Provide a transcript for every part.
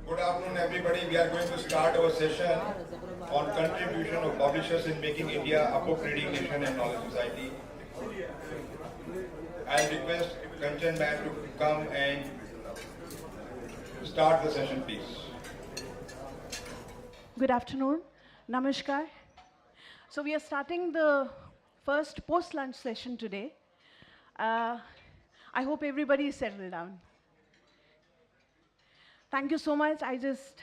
Good afternoon, everybody. We are going to start our session on contribution of publishers in making India a book reading nation and knowledge society. I'll request Kanchan ma'am to come and start the session, please. Good afternoon. Namaskar. So we are starting the first post-lunch session today. I hope everybody is settled down. Thank you so much. I just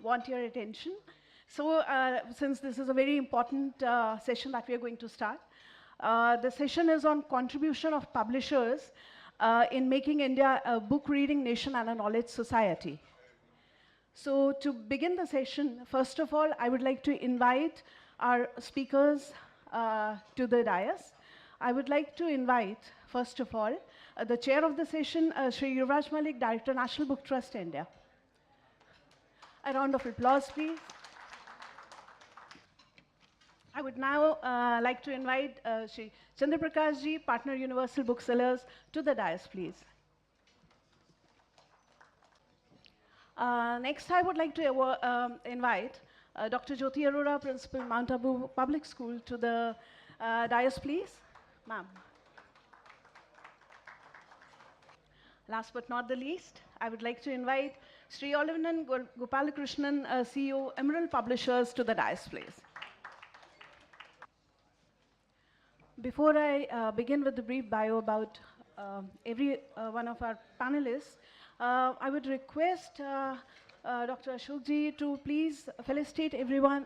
want your attention. So since this is a very important session that we are going to start, the session is on contribution of publishers in making India a book reading nation and a knowledge society. So to begin the session, first of all, I would like to invite our speakers to the dais. I would like to invite, first of all, the chair of the session, Sri Yuvraj Malik, Director, National Book Trust, India. A round of applause, please. I would now like to invite Sri Chandra Prakash ji, Partner Universal Booksellers, to the dais, please. Next, I would like to invite Dr. Jyoti Arora, Principal, Mount Abu Public School, to the dais, please. Ma'am. Last but not the least, I would like to invite Sri Olivanan Gopalakrishnan, CEO, Emerald Publishers, to the dais, please. Before I begin with the brief bio about every one of our panelists, I would request Dr. Ashokji to please felicitate everyone.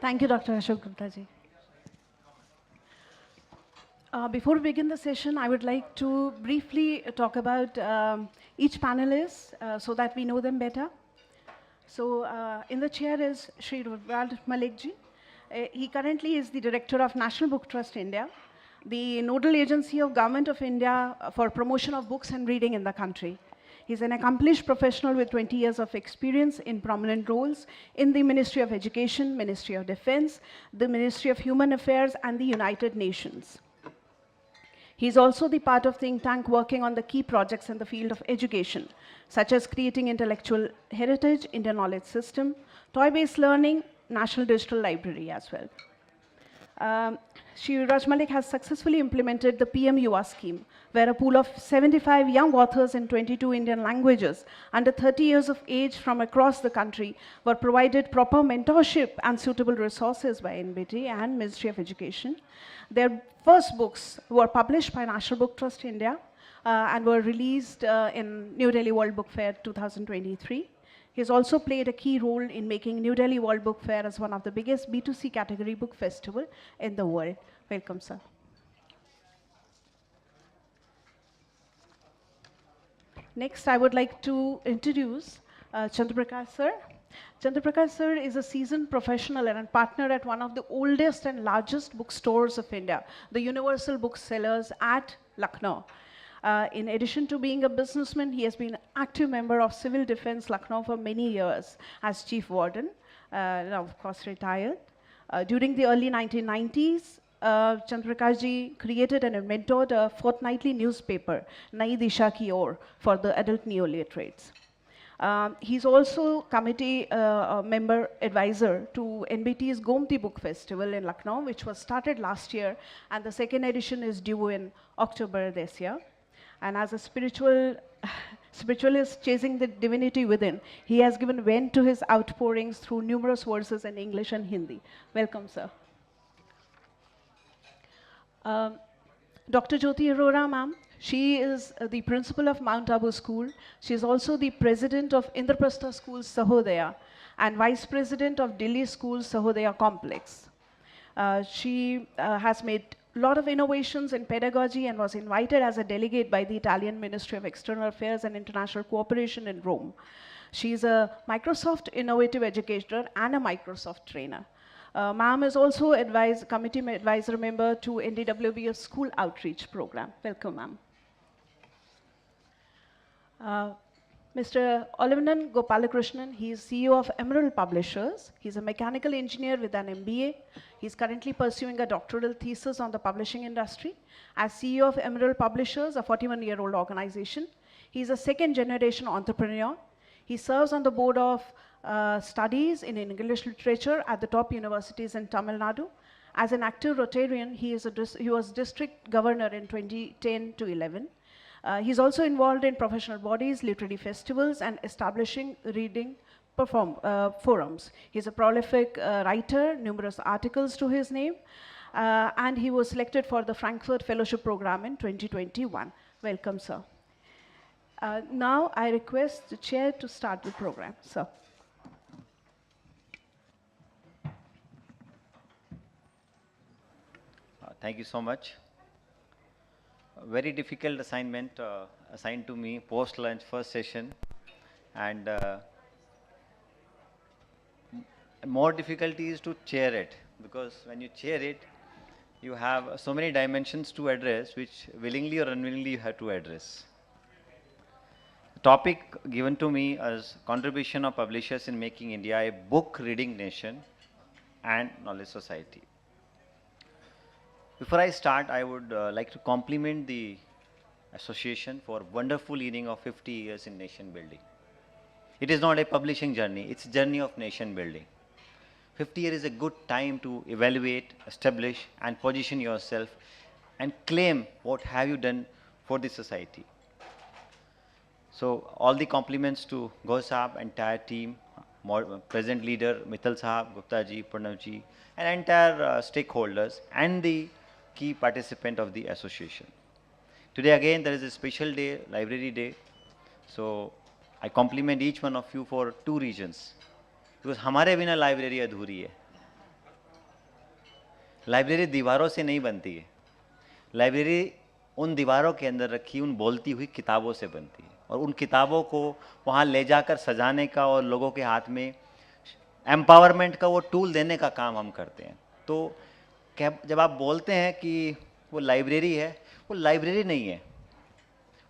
Thank you, Dr. Ashok Gupta ji. Before we begin the session, I would like to briefly talk about each panelist so that we know them better. So in the chair is Sri Yuvraj Malik ji. He currently is the Director of National Book Trust India, the nodal agency of Government of India for promotion of books and reading in the country. He's an accomplished professional with 20 years of experience in prominent roles in the Ministry of Education, Ministry of Defense, the Ministry of Human Affairs, and the United Nations. He's also the part of think tank working on the key projects in the field of education, such as creating intellectual heritage, Indian knowledge system, toy-based learning, National Digital Library as well. Shri Yuvraj Malik has successfully implemented the PM Yuva scheme, where a pool of 75 young authors in 22 Indian languages under 30 years of age from across the country were provided proper mentorship and suitable resources by NBT and Ministry of Education. Their first books were published by National Book Trust India and were released in New Delhi World Book Fair 2023. He has also played a key role in making New Delhi World Book Fair as one of the biggest B2C category book festival in the world. Welcome, sir. Next, I would like to introduce Chandra Prakash sir. Chandra Prakash sir is a seasoned professional and partner at one of the oldest and largest bookstores of India, the Universal Booksellers at Lucknow. In addition to being a businessman, he has been an active member of Civil Defense Lucknow for many years as chief warden, now of course retired. During the early 1990s, Chandra Prakash ji created and mentored a fortnightly newspaper, Nai Disha Ki Or, for the adult neo-literates. He's also committee member advisor to NBT's Gomti Book Festival in Lucknow, which was started last year, and the second edition is due in October this year. And as a spiritualist chasing the divinity within, he has given vent to his outpourings through numerous verses in English and Hindi. Welcome, sir. Dr. Jyoti Arora, ma'am, she is the principal of Mount Abu School. She is also the president of Indraprastha School Sahodaya and vice president of Delhi School Sahodaya Complex. She has made a lot of innovations in pedagogy and was invited as a delegate by the Italian Ministry of External Affairs and International Cooperation in Rome. She's a Microsoft Innovative Educator and a Microsoft trainer. Ma'am is also committee advisor member to NDWB's School Outreach Program. Welcome, ma'am. Mr. Olivanan Gopalakrishnan, he is CEO of Emerald Publishers. He's a mechanical engineer with an MBA. He's currently pursuing a doctoral thesis on the publishing industry. As CEO of Emerald Publishers, a 41-year-old organization, he's a second-generation entrepreneur. He serves on the board of studies in English literature at the top universities in Tamil Nadu. As an active Rotarian, he was district governor in 2010 to 11. He's also involved in professional bodies, literary festivals, and establishing reading forums. He's a prolific writer, numerous articles to his name, and he was selected for the Frankfurt Fellowship Program in 2021. Welcome, sir. Now I request the chair to start the program, sir. Thank you so much. A very difficult assignment assigned to me post-lunch first session, and more difficulty is to chair it, because when you chair it, you have so many dimensions to address which willingly or unwillingly you have to address. The topic given to me is contribution of publishers in making India a book reading nation and knowledge society. Before I start, I would like to compliment the association for wonderful leading of 50 years in nation building. It is not a publishing journey, it's a journey of nation building. 50 years is a good time to evaluate, establish and position yourself and claim what have you done for the society. So all the compliments to Ghosh Saab, entire team, present leader Mittal Saab, Gupta ji, Pranav ji, and entire stakeholders and the key participant of the association. Today again there is a special day, library day. So I compliment each one of you for two reasons. Because हमारे बिना library अधूरी है. Library दीवारों से नहीं बनती है. Library उन दीवारों के अंदर रखी उन बोलती हुई किताबों से बनती है, और उन किताबों को वहाँ ले जाकर सजाने का और लोगों के हाथ में एम्पावरमेंट का वो टूल देने का काम हम करते हैं. तो जब आप बोलते हैं कि वो लाइब्रेरी है, वो लाइब्रेरी नहीं है,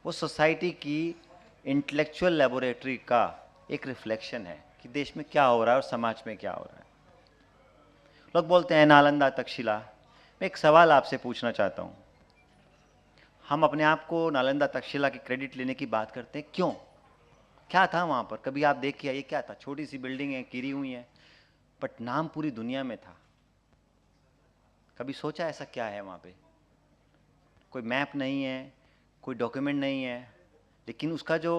वो सोसाइटी की इंटेलेक्चुअल लेबोरेटरी का एक रिफ्लेक्शन है कि देश में क्या हो रहा है और समाज में क्या हो रहा है. लोग बोलते हैं नालंदा तक्षशिला. मैं एक सवाल आपसे पूछना चाहता हूँ. हम अपने आप को नालंदा तक्षशिला की क्रेडिट लेने की बात करते हैं, क्यों? क्या था वहाँ पर? कभी आप देख के आइए, क्या था? छोटी सी बिल्डिंग है, गिरी हुई है, बट नाम पूरी दुनिया में था. कभी सोचा ऐसा क्या है वहाँ पे? कोई मैप नहीं है, कोई डॉक्यूमेंट नहीं है, लेकिन उसका जो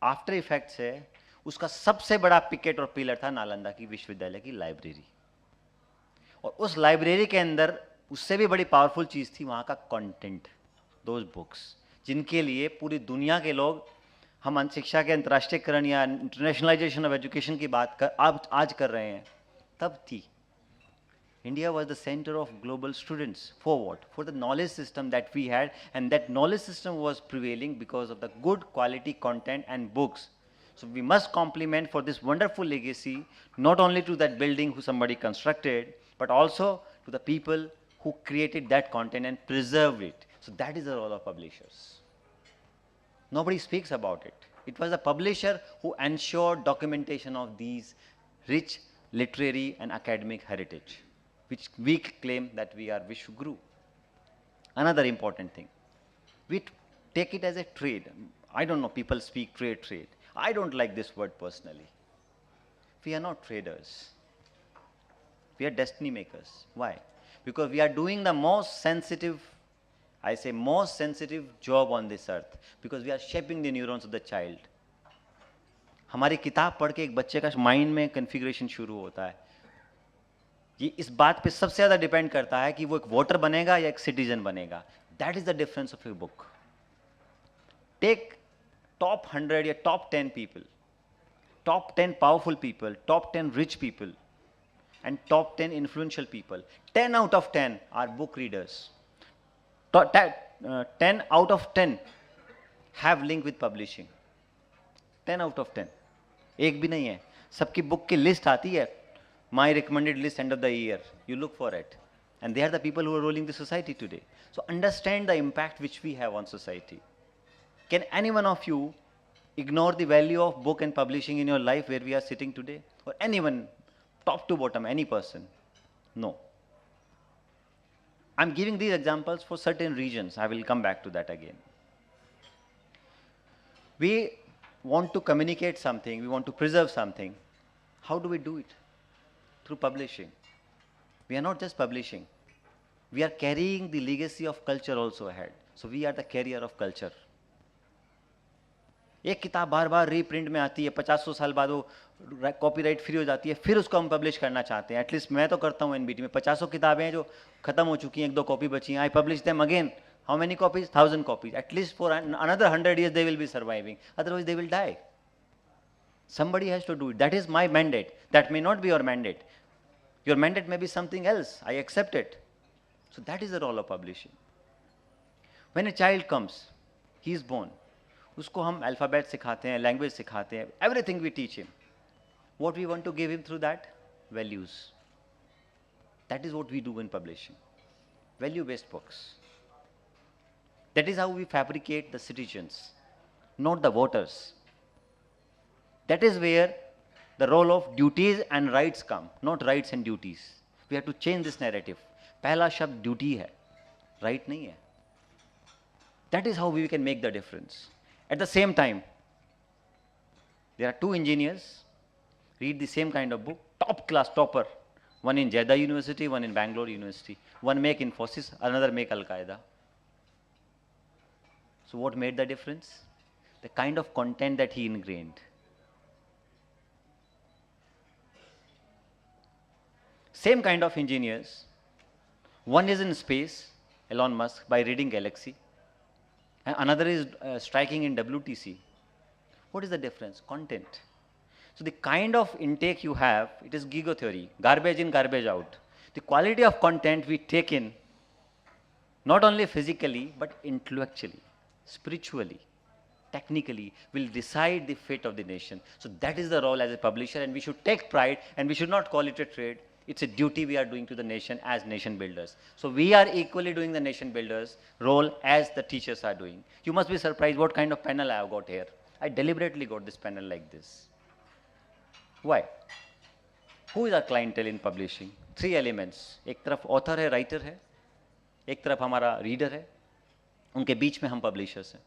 आफ्टर इफेक्ट्स है, उसका सबसे बड़ा पिकेट और पिलर था नालंदा की विश्वविद्यालय की लाइब्रेरी. और उस लाइब्रेरी के अंदर उससे भी बड़ी पावरफुल चीज़ थी वहाँ का कंटेंट, दोज बुक्स, जिनके लिए पूरी दुनिया के लोग, हम शिक्षा के अंतर्राष्ट्रीयकरण या इंटरनेशनलाइजेशन ऑफ एजुकेशन की बात आज कर रहे हैं, तब थी. India was the center of global students. For what? For the knowledge system that we had, and that knowledge system was prevailing because of the good quality content and books. So we must compliment for this wonderful legacy, not only to that building who somebody constructed, but also to the people who created that content and preserved it. So that is the role of publishers. Nobody speaks about it. It was the publisher who ensured documentation of these rich literary and academic heritage, which we claim that we are Vishwaguru. Another important thing, we take it as a trade. I don't know, people speak trade. I don't like this word personally. We are not traders. We are destiny makers. Why? Because we are doing the most sensitive job on this earth, because we are shaping the neurons of the child. हमारी किताब पढ़ के एक बच्चे का mind में configuration शुरू होता है. ये इस बात पे सबसे ज़्यादा डिपेंड करता है कि वो एक वोटर बनेगा या एक सिटीजन बनेगा. That is the difference of a book. Take top 100 या top 10 people, top 10 powerful people, top 10 rich people, and top 10 influential people. 10 out of 10 are book readers. 10 out of 10 have link with publishing. 10 out of 10. एक भी नहीं है. सबकी book की list आती है, my recommended list end of the year. You look for it. And they are the people who are ruling the society today. So understand the impact which we have on society. Can any one of you ignore the value of book and publishing in your life where we are sitting today? Or anyone, top to bottom, any person? No. I'm giving these examples for certain regions. I will come back to that again. We want to communicate something, we want to preserve something. How do we do it? Through publishing. We are not just publishing. We are carrying the legacy of culture also ahead. So we are the carrier of culture. एक किताब बार बार reprint में आती है, 50 साल बाद वो copyright free हो जाती है, फिर उसको हम पब्लिश करना चाहते हैं. एटलीस्ट मैं तो करता हूँ एनबीटी में. 50 किताबें हैं जो खत्म हो चुकी हैं, 1-2 कॉपी बची हैं. I publish them again. How many copies? 1000 copies. At least for another 100 years they will be surviving. Otherwise they will die. Somebody has to do it. That is my mandate. That may not be your mandate. Your mandate may be something else. I accept it. So that is the role of publishing. When a child comes, he is born. उसको हम alphabet सिखाते हैं, language सिखाते हैं, everything we teach him. What we want to give him through that? Values. That is what we do in publishing. Value-based books. That is how we fabricate the citizens, not the voters. That is where the role of duties and rights come, not rights and duties. We have to change this narrative. पहला शब्द duty है, right नहीं है. That is how we can make the difference. At the same time, there are 2 engineers, read the same kind of book, top class, topper. One in Jeddah University, one in Bangalore University. One make Infosys, another make Al-Qaeda. So what made the difference? The kind of content that he ingrained. Same kind of engineers. One is in space, Elon Musk, by reading Galaxy. And another is striking in WTC. What is the difference? Content. So the kind of intake you have, it is gigo theory, garbage in, garbage out. The quality of content we take in, not only physically, but intellectually, spiritually, technically, will decide the fate of the nation. So that is the role as a publisher, and we should take pride, and we should not call it a trade. It's a duty we are doing to the nation as nation builders. So we are equally doing the nation builders role as the teachers are doing. You must be surprised what kind of panel I have got here. I deliberately got this panel like this. Why? Who is our clientele in publishing? 3 elements. एक तरफ author है, writer है, एक तरफ हमारा reader है, उनके बीच में हम publishers हैं.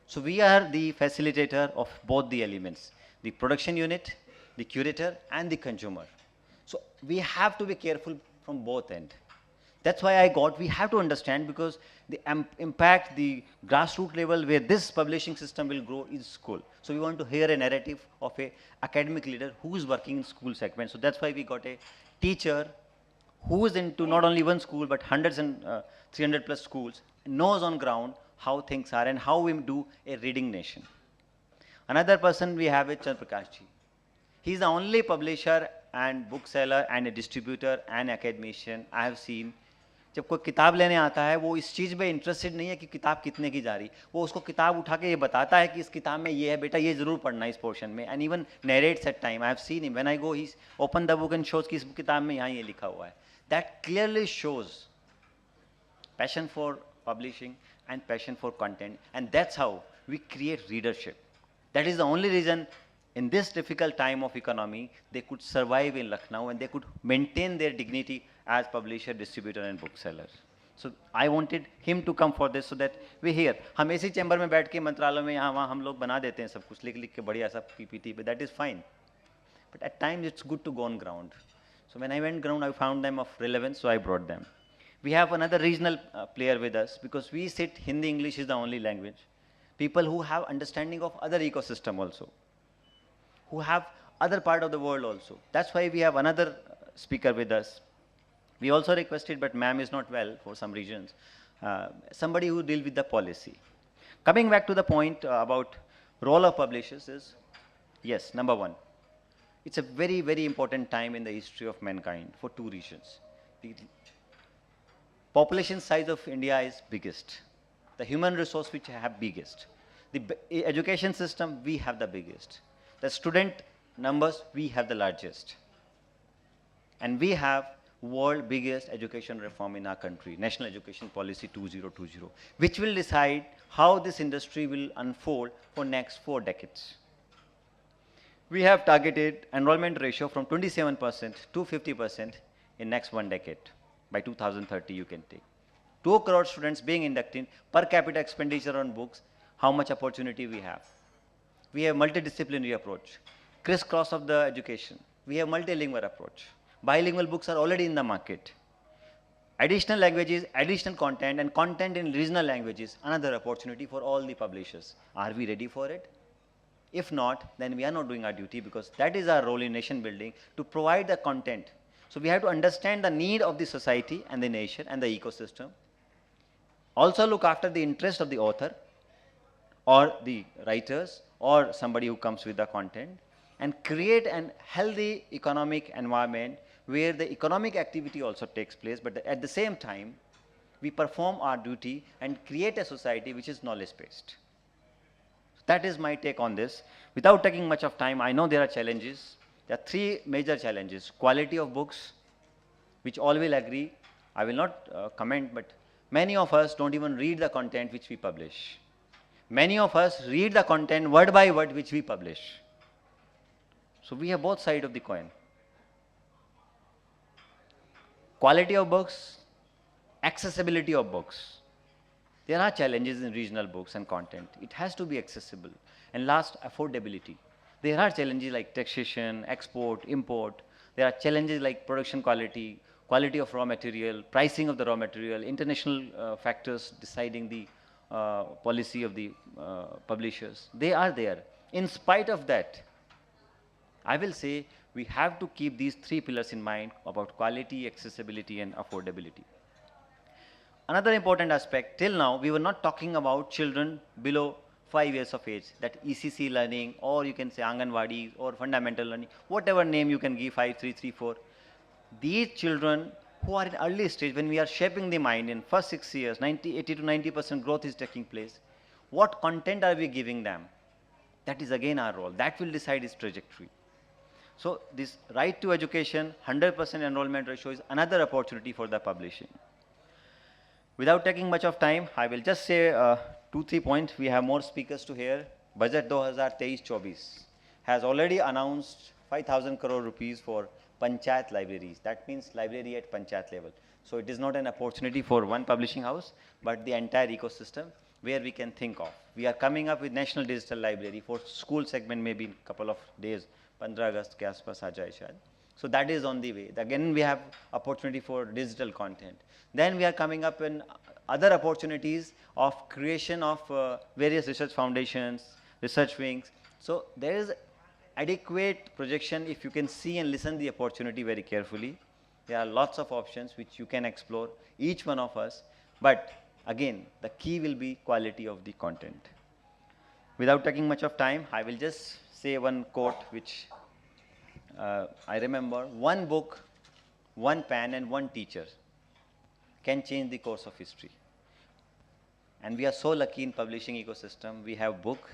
So we are the facilitator of both the elements, the production unit, the curator, and the consumer. So we have to be careful from both ends. That's why we have to understand, because the impact, the grassroots level where this publishing system will grow is school. So we want to hear a narrative of a academic leader who is working in school segment. So that's why we got a teacher who is into not only one school, but hundreds and 300 plus schools, knows on ground how things are and how we do a reading nation. Another person we have is Chandra Prakash ji. He is the only publisher and bookseller and a distributor and academician I have seen. जब कोई किताब लेने आता है, वो इस चीज़ में interested नहीं है कि किताब कितने की जा रही, वो उसको किताब उठा के ये बताता है कि इस किताब में ये है बेटा, ये ज़रूर पढ़ना है इस पोर्शन में. And even narrates at time. I have seen him when I go, he open the book and shows कि इस किताब में यहाँ ये लिखा हुआ है. That clearly shows passion for publishing and passion for content, and that's how we create readership. That is the only reason in this difficult time of economy they could survive in Lucknow and they could maintain their dignity as publisher, distributor and bookseller. So I wanted him to come for this so that we hear. हम ऐसी chamber में बैठ के मंत्रालय में यहाँ वहाँ हम लोग बना देते हैं सब कुछ लिख लिख के बढ़िया सब PPT पे, that is fine. But at times it's good to go on ground. So when I went ground, I found them of relevance, so I brought them. We have another regional player with us, because we sit Hindi, English is the only language. People who have understanding of other ecosystem also, who have other part of the world also. That's why we have another speaker with us. We also requested, but ma'am is not well for some reasons, somebody who deal with the policy. Coming back to the point about role of publishers is, yes, number one, it's a very, very important time in the history of mankind for 2 reasons. The population size of India is biggest. The human resource which have biggest. The education system, we have the biggest. the student numbers, we have the largest. And we have world biggest education reform in our country, National Education Policy 2020, which will decide how this industry will unfold for next 4 decades. We have targeted enrollment ratio from 27% to 50% in next 1 decade. By 2030, you can take. 2 crore students being inducted, per capita expenditure on books, how much opportunity we have. We have multidisciplinary approach, crisscross of the education. We have multilingual approach. Bilingual books are already in the market. Additional languages, additional content, and content in regional languages, another opportunity for all the publishers. Are we ready for it? If not, then we are not doing our duty, because that is our role in nation building, to provide the content. So we have to understand the need of the society and the nation and the ecosystem. Also look after the interest of the author or the writers or somebody who comes with the content, and create an healthy economic environment where the economic activity also takes place, but at the same time, we perform our duty and create a society which is knowledge-based. That is my take on this. Without taking much of time, I know there are challenges. There are 3 major challenges. Quality of books, which all will agree. I will not comment, but many of us don't even read the content which we publish. Many of us read the content word by word which we publish. So we have both sides of the coin. Quality of books, accessibility of books. There are challenges in regional books and content. It has to be accessible. And last, affordability. There are challenges like taxation, export, import. There are challenges like production quality, quality of raw material, pricing of the raw material, international factors deciding the policy of the publishers. They are there. In spite of that, I will say we have to keep these 3 pillars in mind about quality, accessibility, and affordability. Another important aspect, till now, we were not talking about children below 5 years of age, that ECC learning, or you can say Anganwadi, or fundamental learning, whatever name you can give, 5, 3, 3, 4. These children who are in early stage, when we are shaping the mind in first 6 years, 80 to 90% growth is taking place. What content are we giving them? That is again our role. That will decide its trajectory. So this right to education, 100% enrollment ratio is another opportunity for the publishing. Without taking much of time, I will just say 2-3 points. We have more speakers to hear. Budget 2023-24 has already announced 5,000 crore rupees for Panchayat libraries. That means library at Panchayat level. So it is not an opportunity for one publishing house, but the entire ecosystem where we can think of. We are coming up with National Digital Library for school segment, maybe in a couple of days, 15 August ke aaspas aa jaye shayad. So that is on the way. Again, we have opportunity for digital content. Then we are coming up in other opportunities of creation of various research foundations, research wings. So there is adequate projection if you can see and listen the opportunity very carefully. There are lots of options which you can explore, each one of us. But again, the key will be quality of the content. Without taking much of time, I will just say one quote which I remember. One book, one pen, and one teacher can change the course of history. And we are so lucky in publishing ecosystem. We have book,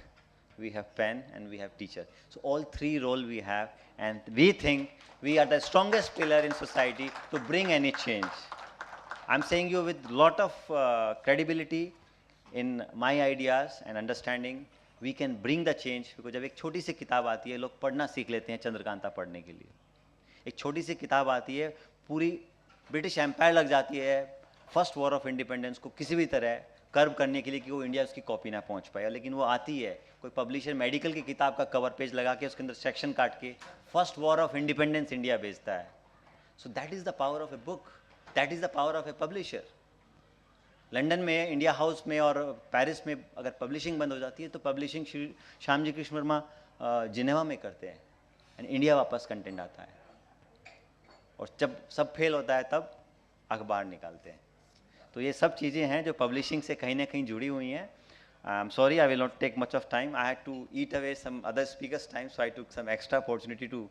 we have pen, and we have teacher. So all 3 roles we have, and we think we are the strongest pillar in society to bring any change. I'm saying you with lot of credibility in my ideas and understanding. We can bring the change, because जब एक छोटी सी किताब आती है, लोग पढ़ना सीख लेते हैं चंद्रकांता पढ़ने के लिए. एक छोटी सी किताब आती है, पूरी ब्रिटिश एम्पायर लग जाती है फर्स्ट वॉर ऑफ इंडिपेंडेंस को किसी भी तरह कर्व करने के लिए कि वो इंडिया उसकी कॉपी ना पहुंच पाए. लेकिन वो आती है, कोई पब्लिशर मेडिकल की किताब का कवर पेज लगा के उसके अंदर सेक्शन काट के first war of independence India बेचता है. So that is the power of a book, that is the power of a publisher. London में, इंडिया हाउस में और पेरिस में अगर पब्लिशिंग बंद हो जाती है तो पब्लिशिंग श्याम जी कृष्ण वर्मा जिनेवा में करते हैं, एंड इंडिया वापस कंटेंट आता है. और जब सब फेल होता है तब अखबार निकालते हैं. तो ये सब चीज़ें हैं जो पब्लिशिंग से कहीं ना कहीं जुड़ी हुई हैं. I am sorry, I will not take much of time. I had to eat away some other speakers time, so I took some extra opportunity to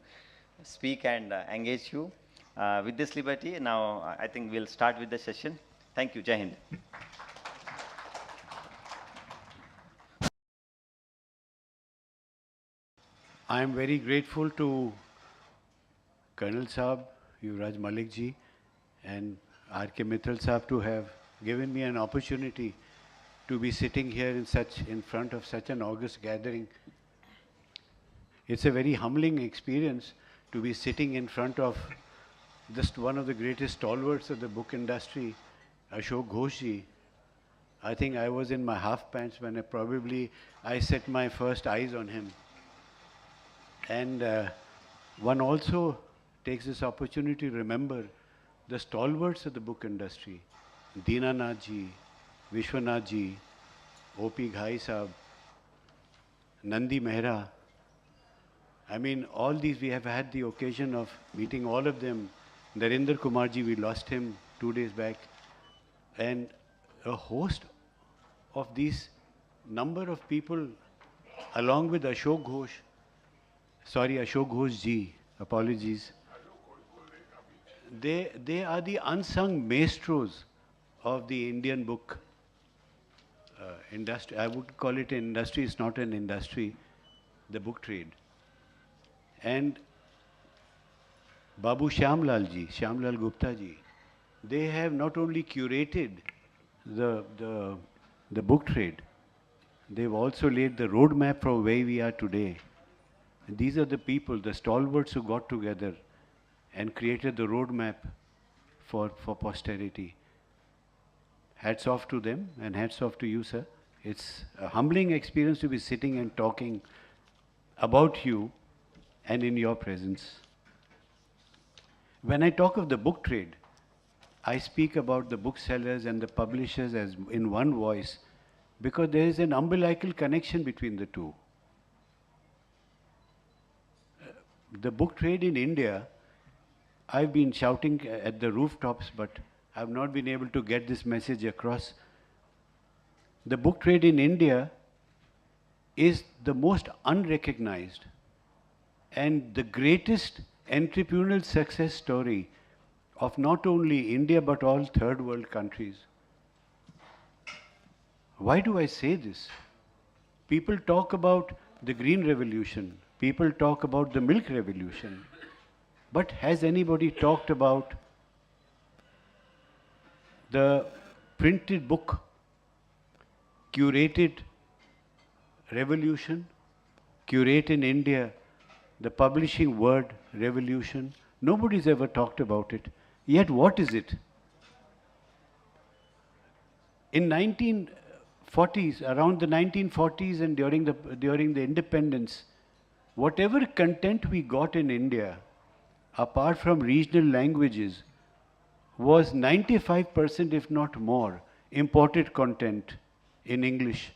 speak and engage you. With this liberty, now I think we'll start with the session. Thank you. Jai Hind. I'm very grateful to Colonel Saab, Yuvraj Malik ji, and R.K. Mittal Saab to have given me an opportunity to be sitting here in front of such an august gathering. It's a very humbling experience to be sitting in front of just one of the greatest stalwarts of the book industry, Ashok Ghosh ji. I think I was in my half pants when I set my first eyes on him. And one also takes this opportunity to remember the stalwarts of the book industry, Dinanath ji, Vishwanath ji, O.P. Ghai Saab, Nandi Mehra. I mean, all these we have had the occasion of meeting all of them. Narendra Kumar ji, we lost him 2 days back. And a host of these number of people, along with Ashok Ghosh ji, apologies. They are the unsung maestros of the Indian book industry. I would call it an industry, it's not an industry, the book trade. And Babu Shyamlal Gupta ji, they have not only curated the book trade, they've also laid the roadmap for where we are today. And these are the people, the stalwarts who got together and created the roadmap for posterity. Hats off to them and hats off to you, sir. It's a humbling experience to be sitting and talking about you and in your presence. When I talk of the book trade, I speak about the booksellers and the publishers as in one voice because there is an umbilical connection between the two. The book trade in India, I've been shouting at the rooftops, but I've not been able to get this message across. The book trade in India is the most unrecognized and the greatest entrepreneurial success story of not only India but all third world countries. Why do I say this? People talk about the green revolution, people talk about the milk revolution, but has anybody talked about the printed book curated revolution, curate in India, the publishing word revolution? Nobody's ever talked about it. Yet what is it? In 1940s, around the 1940s and during the independence, whatever content we got in India, apart from regional languages, was 95%, if not more, imported content in English.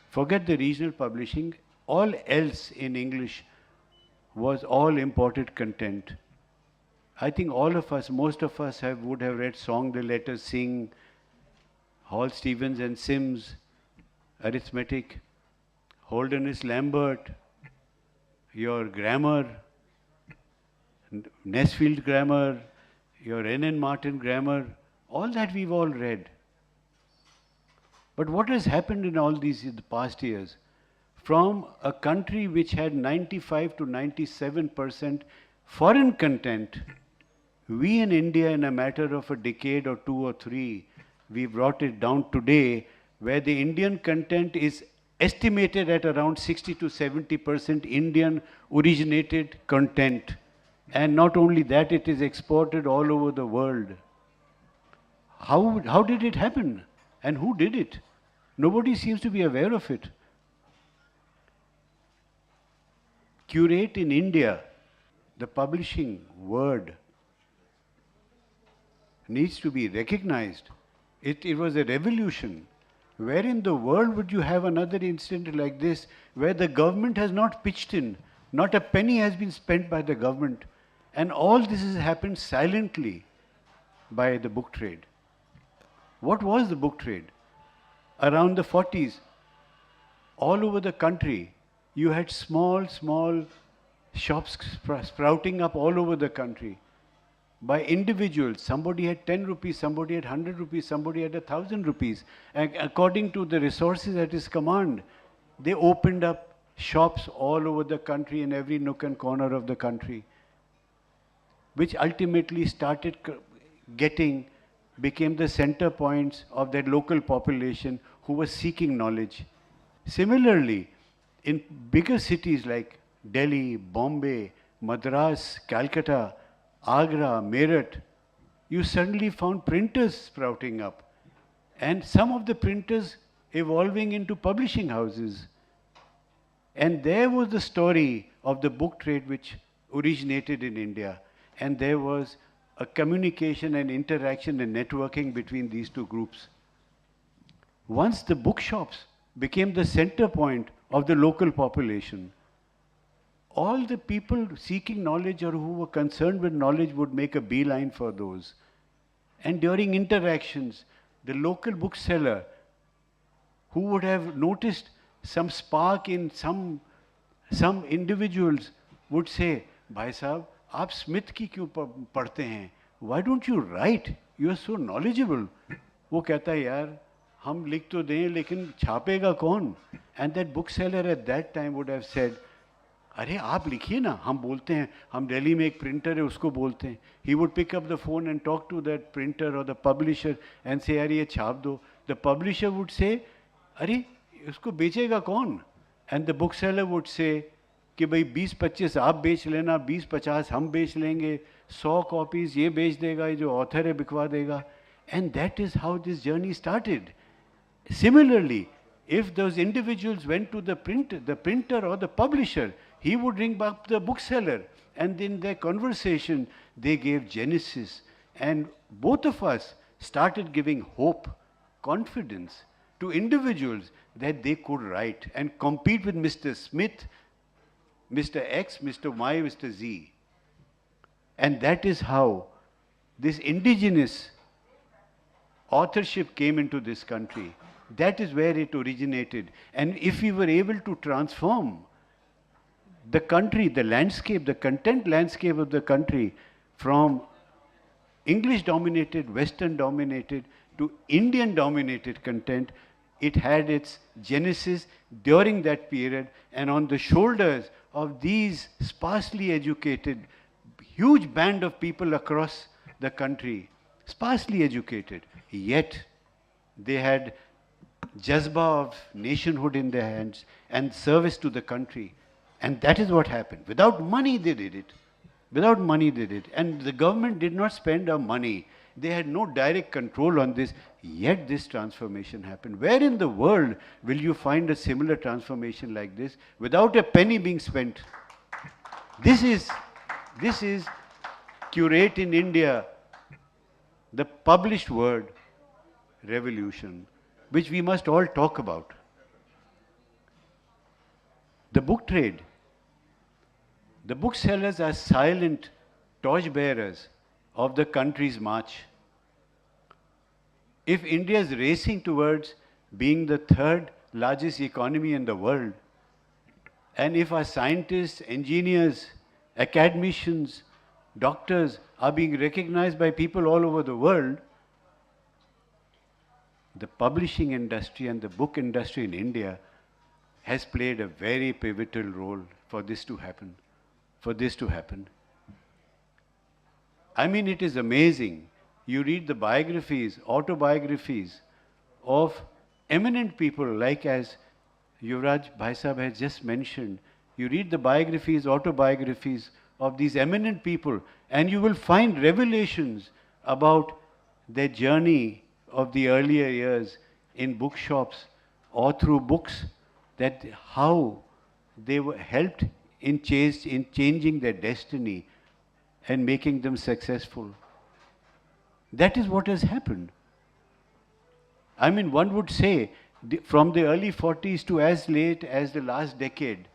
Forget the regional publishing, all else in English was all imported content. I think all of us, most of us would have read Song the Let Us Sing, Hall Stevens and Sims, Arithmetic, Holderness Lambert, your grammar, Nesfield grammar, your N. Martin grammar, all that we've all read. But what has happened in all these in the past years? From a country which had 95 to 97% foreign content, we in India, in a matter of a decade or two or three, we brought it down today where the Indian content is estimated at around 60 to 70% Indian originated content. And not only that, it is exported all over the world. How did it happen? And who did it? Nobody seems to be aware of it. Curate in India, the publishing word, needs to be recognized. It was a revolution. Where in the world would you have another incident like this where the government has not pitched in, not a penny has been spent by the government, and all this has happened silently by the book trade? What was the book trade? Around the 40s, all over the country, you had small shops sprouting up all over the country by individuals. Somebody had 10 rupees, somebody had 100 rupees, somebody had 1,000 rupees. And according to the resources at his command, they opened up shops all over the country, in every nook and corner of the country, which ultimately became the center points of that local population who was seeking knowledge. Similarly, in bigger cities like Delhi, Bombay, Madras, Calcutta, Agra, Meerut, you suddenly found printers sprouting up, and some of the printers evolving into publishing houses. And there was the story of the book trade which originated in India. And there was a communication and interaction and networking between these two groups. Once the bookshops became the center point of the local population, all the people seeking knowledge or who were concerned with knowledge would make a beeline for those. And during interactions, the local bookseller who would have noticed some spark in some individuals would say, Bhai Sahab, आप Smith की क्यों पढ़ते हैं? Why don't you write? You are so knowledgeable. वो कहता है यार हम लिख तो दें लेकिन छापेगा कौन? And that bookseller at that time would have said, अरे आप लिखिए ना, हम बोलते हैं, हम दिल्ली में एक प्रिंटर है उसको बोलते हैं. He would pick up the phone and talk to that printer or the publisher and say, यार ये छाप दो. The publisher would say, अरे उसको बेचेगा कौन? And the bookseller would say कि भाई 20-25 आप बेच लेना, 20-50 हम बेच लेंगे, 100 कॉपीज ये बेच देगा, ये जो ऑथर है बिकवा देगा. And that is how this journey started. Similarly, if those individuals went to the printer or the publisher, he would ring back the bookseller, and in their conversation they gave genesis. And both of us started giving hope, confidence to individuals that they could write and compete with Mr. Smith, Mr. X, Mr. Y, Mr. Z. And that is how this indigenous authorship came into this country. That is where it originated. And if we were able to transform the country, the landscape, the content landscape of the country from English dominated, Western dominated to Indian dominated content, it had its genesis during that period, and on the shoulders of these sparsely educated, huge band of people across the country, sparsely educated, yet they had jazba of nationhood in their hands and service to the country. And that is what happened. Without money they did it. Without money they did it. And the government did not spend our money. They had no direct control on this, yet this transformation happened. Where in the world will you find a similar transformation like this without a penny being spent? This is curate in India, the published word, revolution, which we must all talk about. The book trade. The booksellers are silent torchbearers of the country's march. If India is racing towards being the third largest economy in the world, and if our scientists, engineers, academicians, doctors are being recognized by people all over the world, the publishing industry and the book industry in India has played a very pivotal role for this to happen. I mean, it is amazing. You read the biographies, autobiographies of eminent people like as Yuvraj Bhai Sahab has just mentioned. You read the biographies, autobiographies of these eminent people, and you will find revelations about their journey of the earlier years in bookshops or through books, that how they were helped in changing their destiny and making them successful. That is what has happened. I mean, one would say from the early 40s to as late as the last decade,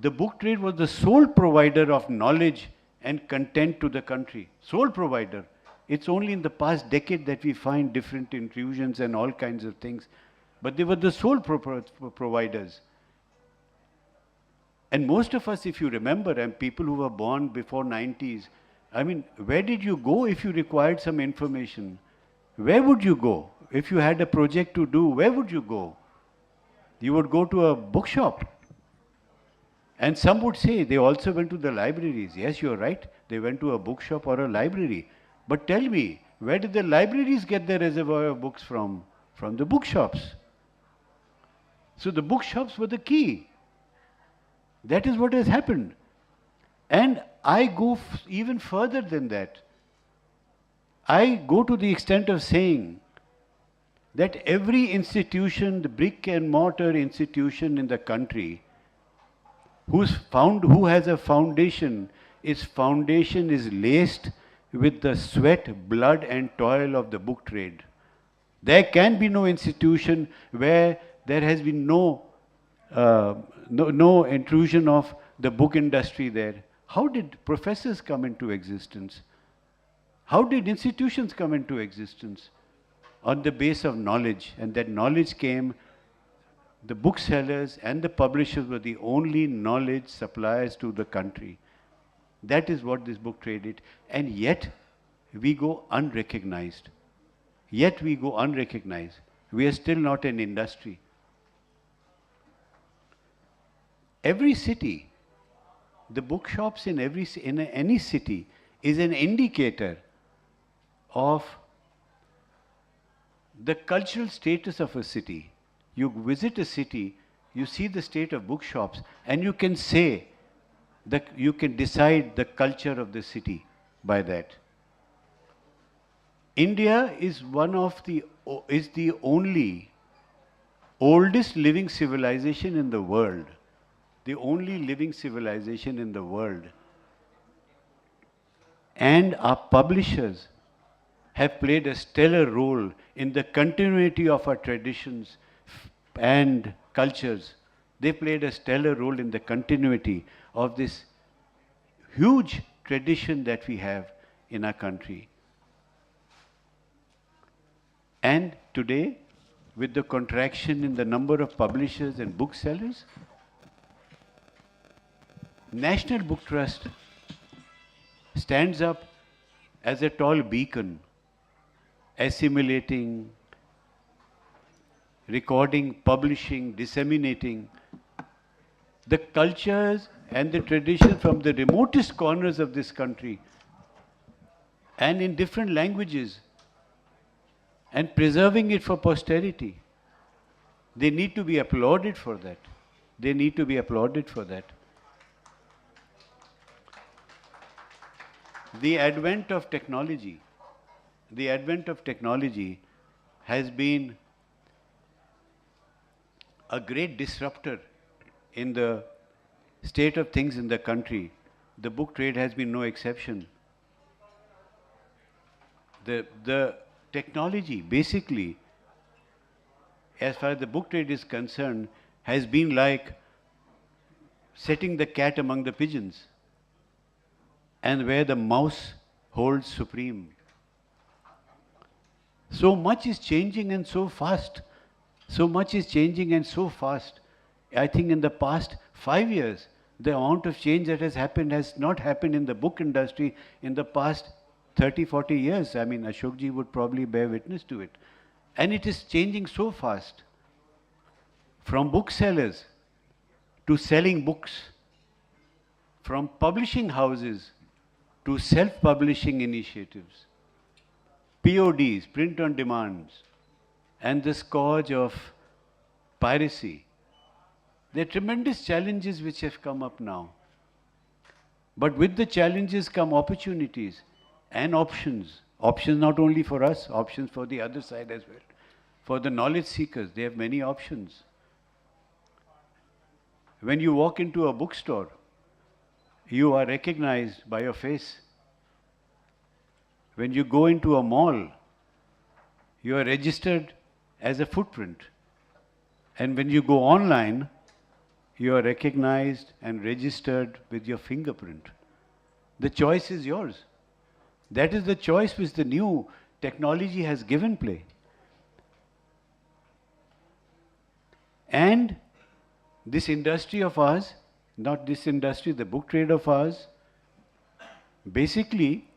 the book trade was the sole provider of knowledge and content to the country. Sole provider. It's only in the past decade that we find different intrusions and all kinds of things. But they were the sole providers. And most of us, if you remember, and people who were born before 90s, I mean, where did you go if you required some information? Where would you go? If you had a project to do, where would you go? You would go to a bookshop. And some would say they also went to the libraries. Yes, you're right. They went to a bookshop or a library. But tell me, where did the libraries get their reservoir of books from? From the bookshops. So the bookshops were the key. That is what has happened. And I go even further than that. I go to the extent of saying that every institution, the brick and mortar institution in the country, who has a foundation, its foundation is laced with the sweat, blood and toil of the book trade. There can be no institution where there has been no intrusion of the book industry there. How did professors come into existence? How did institutions come into existence? On the base of knowledge, and that knowledge came. The booksellers and the publishers were the only knowledge suppliers to the country. That is what this book trade did. And yet, we go unrecognized. Yet we go unrecognized. We are still not an industry. Every city, the bookshops in any city is an indicator of the cultural status of a city. You visit a city, you see the state of bookshops, and you can say that you can decide the culture of the city by that. India is the only oldest living civilization in the world. The only living civilization in the world. And our publishers have played a stellar role in the continuity of our traditions and cultures. They played a stellar role in the continuity of this huge tradition that we have in our country. And today, with the contraction in the number of publishers and booksellers, National Book Trust stands up as a tall beacon, assimilating, recording, publishing, disseminating the cultures and the traditions from the remotest corners of this country and in different languages and preserving it for posterity. They need to be applauded for that. They need to be applauded for that. The advent of technology has been a great disruptor in the state of things in the country. The book trade has been no exception. The technology, basically, as far as the book trade is concerned, has been like setting the cat among the pigeons, and where the mouse holds supreme. So much is changing and so fast. So much is changing and so fast. I think in the past 5 years, the amount of change that has happened has not happened in the book industry in the past 30, 40 years. I mean, Ashokji would probably bear witness to it. And it is changing so fast. From booksellers to selling books, from publishing houses to self-publishing initiatives, PODs, print on demands, and the scourge of piracy. There are tremendous challenges which have come up now. But with the challenges come opportunities and options. Options not only for us, options for the other side as well. For the knowledge seekers, they have many options. When you walk into a bookstore, you are recognized by your face. When you go into a mall, you are registered as a footprint. And when you go online, you are recognized and registered with your fingerprint. The choice is yours. That is the choice which the new technology has given play. And this industry of ours, not this industry, the book trade of ours, basically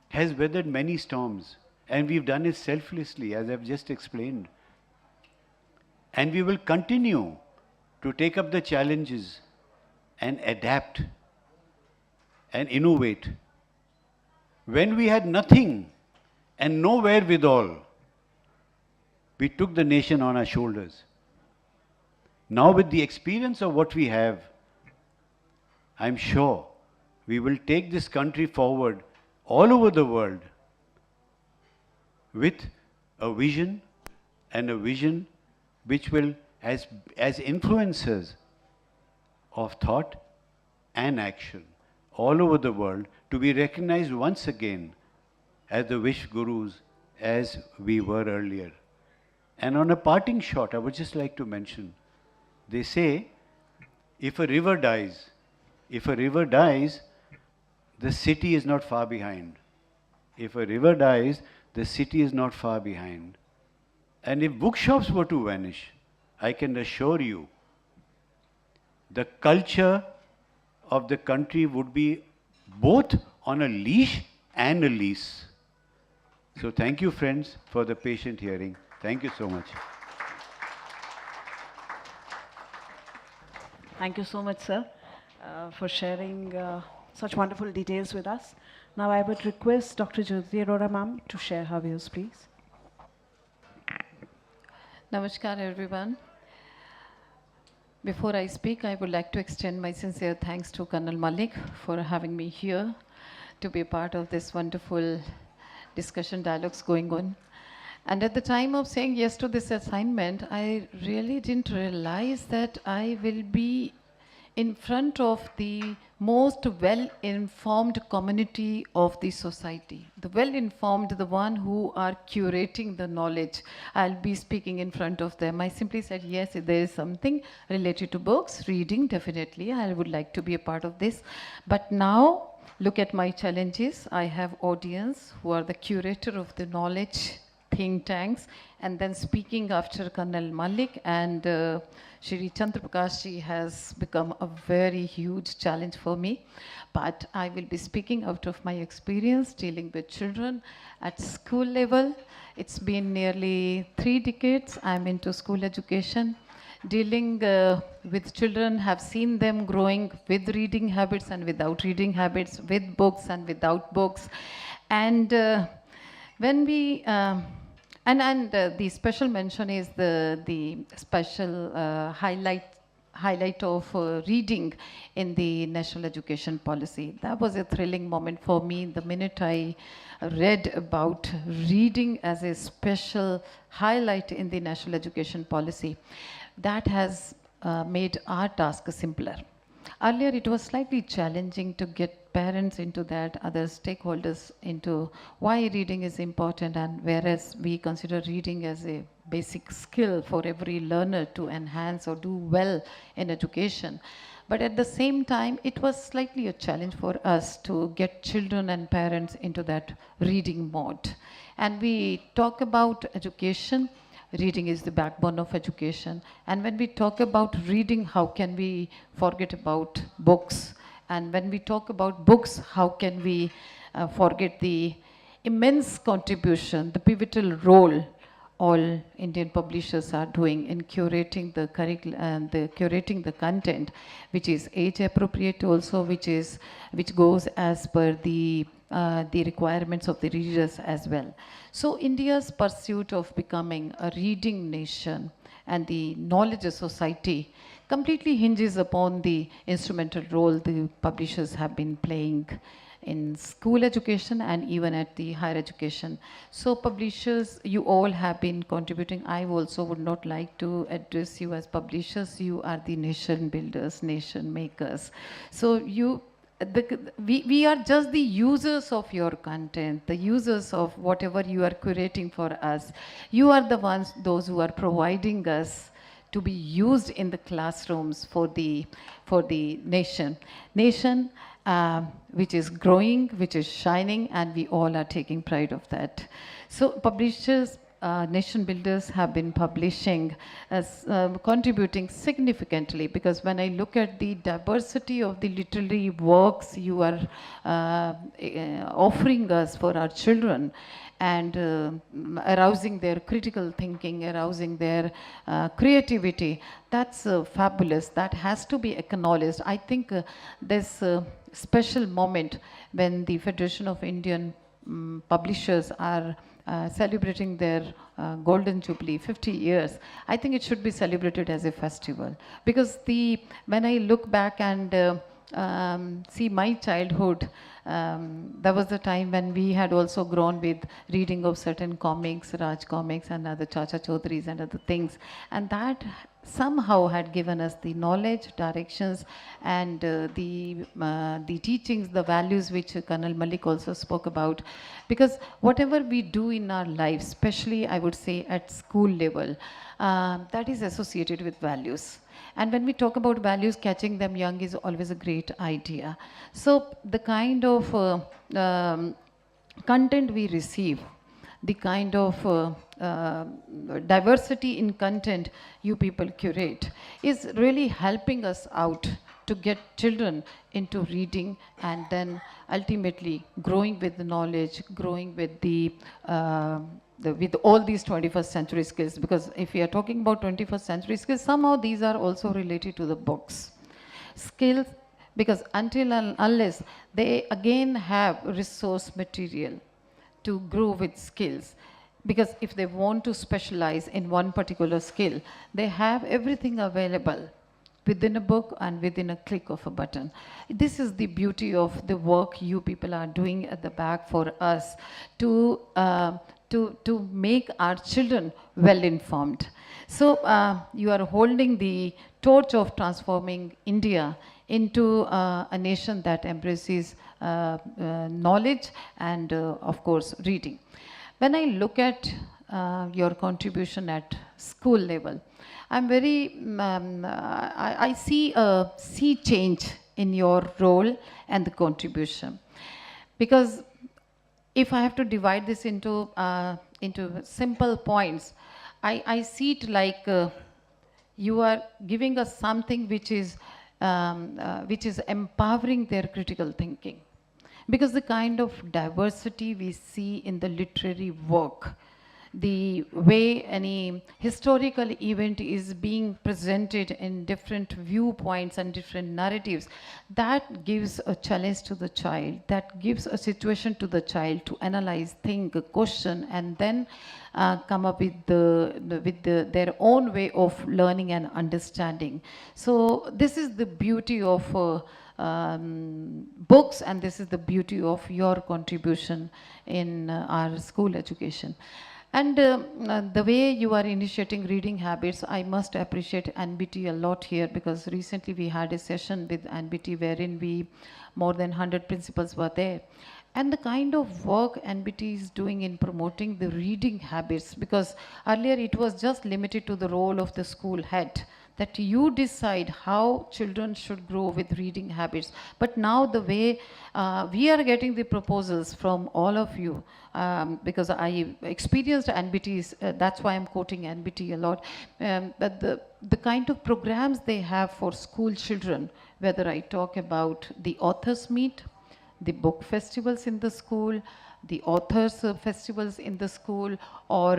has weathered many storms. And we've done it selflessly, as I've just explained. And we will continue to take up the challenges and adapt and innovate. When we had nothing and no wherewithal, we took the nation on our shoulders. Now, with the experience of what we have, I'm sure we will take this country forward all over the world with a vision, and a vision which will, as influencers of thought and action all over the world, to be recognized once again as the wish gurus as we were earlier. And on a parting shot, I would just like to mention, they say, if a river dies, the city is not far behind. If a river dies, the city is not far behind. And if bookshops were to vanish, I can assure you, the culture of the country would be both on a leash and a lease. So thank you, friends, for the patient hearing. Thank you so much. Thank you so much, sir, for sharing such wonderful details with us. Now I would request Dr. Jyoti Arora ma'am to share her views, please. Namaskar, everyone. Before I speak, I would like to extend my sincere thanks to Colonel Malik for having me here to be a part of this wonderful discussion dialogues going on. And at the time of saying yes to this assignment, I really didn't realize that I will be in front of the most well-informed community of the society. The well-informed, the one who are curating the knowledge. I'll be speaking in front of them. I simply said, yes, if there is something related to books, reading, definitely, I would like to be a part of this. But now, look at my challenges. I have audience who are the curator of the knowledge, think tanks, and then speaking after Colonel Malik and Shri Chandra Prakash ji has become a very huge challenge for me. But I will be speaking out of my experience dealing with children at school level. It's been nearly 3 decades I'm into school education. Dealing with children, have seen them growing with reading habits and without reading habits, with books and without books. And when we the special mention is the special highlight of reading in the national education policy. That was a thrilling moment for me the minute I read about reading as a special highlight in the national education policy. That has made our task simpler. Earlier, it was slightly challenging to get parents into that, other stakeholders into why reading is important, and whereas we consider reading as a basic skill for every learner to enhance or do well in education. But at the same time, it was slightly a challenge for us to get children and parents into that reading mode. And we talk about education. Reading is the backbone of education. And when we talk about reading, how can we forget about books? And when we talk about books, how can we forget the immense contribution, the pivotal role all Indian publishers are doing in curating the curriculum and curating the content, which is age appropriate also, which goes as per the requirements of the readers as well. So India's pursuit of becoming a reading nation and the knowledge society completely hinges upon the instrumental role the publishers have been playing in school education and even at the higher education. So publishers, you all have been contributing. I also would not like to address you as publishers. You are the nation builders, nation makers. So we are just the users of your content, the users of whatever you are curating for us. You are the ones, those who are providing us to be used in the classrooms for the nation. Which is growing, which is shining, and we all are taking pride of that. So publishers, nation builders have been publishing as contributing significantly, because when I look at the diversity of the literary works you are offering us for our children, and arousing their critical thinking, arousing their creativity, that's fabulous. That has to be acknowledged. I think there's a special moment when the Federation of Indian publishers are celebrating their golden jubilee, 50 years. I think it should be celebrated as a festival, because when I look back and see my childhood, there was a time when we had also grown with reading of certain comics, Raj comics and other Chacha Chaudharys and other things, and that somehow had given us the knowledge, directions, and the teachings, the values which Colonel Malik also spoke about. Because whatever we do in our lives, especially I would say at school level, that is associated with values. And when we talk about values, catching them young is always a great idea. So the kind of content we receive, the kind of diversity in content you people curate is really helping us out to get children into reading, and then ultimately growing with the knowledge, growing with with all these 21st century skills. Because if we are talking about 21st century skills, somehow these are also related to the books. Skills, because until and unless they again have resource material to grow with skills, because if they want to specialize in one particular skill, they have everything available within a book and within a click of a button. This is the beauty of the work you people are doing at the back for us to make our children well informed. So you are holding the torch of transforming India into a nation that embraces knowledge and of course reading. When I look at your contribution at school level, I'm very, I see a sea change in your role and the contribution. Because if I have to divide this into simple points, I see it like you are giving us something which is empowering their critical thinking. Because the kind of diversity we see in the literary work, the way any historical event is being presented in different viewpoints and different narratives, that gives a challenge to the child, that gives a situation to the child to analyze, think, question, and then come up with their own way of learning and understanding. So this is the beauty of books, and this is the beauty of your contribution in our school education. And the way you are initiating reading habits, I must appreciate NBT a lot here, because recently we had a session with NBT wherein more than 100 principals were there. And the kind of work NBT is doing in promoting the reading habits, because earlier it was just limited to the role of the school head, that you decide how children should grow with reading habits. But now the way we are getting the proposals from all of you, because I experienced NBTs, that's why I'm quoting NBT a lot, but the kind of programs they have for school children, whether I talk about the authors meet, the book festivals in the school, the authors festivals in the school, or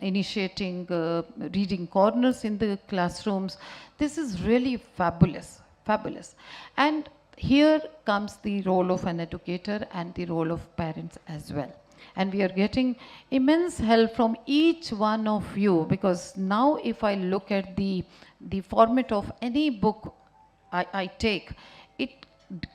initiating reading corners in the classrooms. This is really fabulous, fabulous. And here comes the role of an educator and the role of parents as well. And we are getting immense help from each one of you, because now if I look at the format of any book I take, it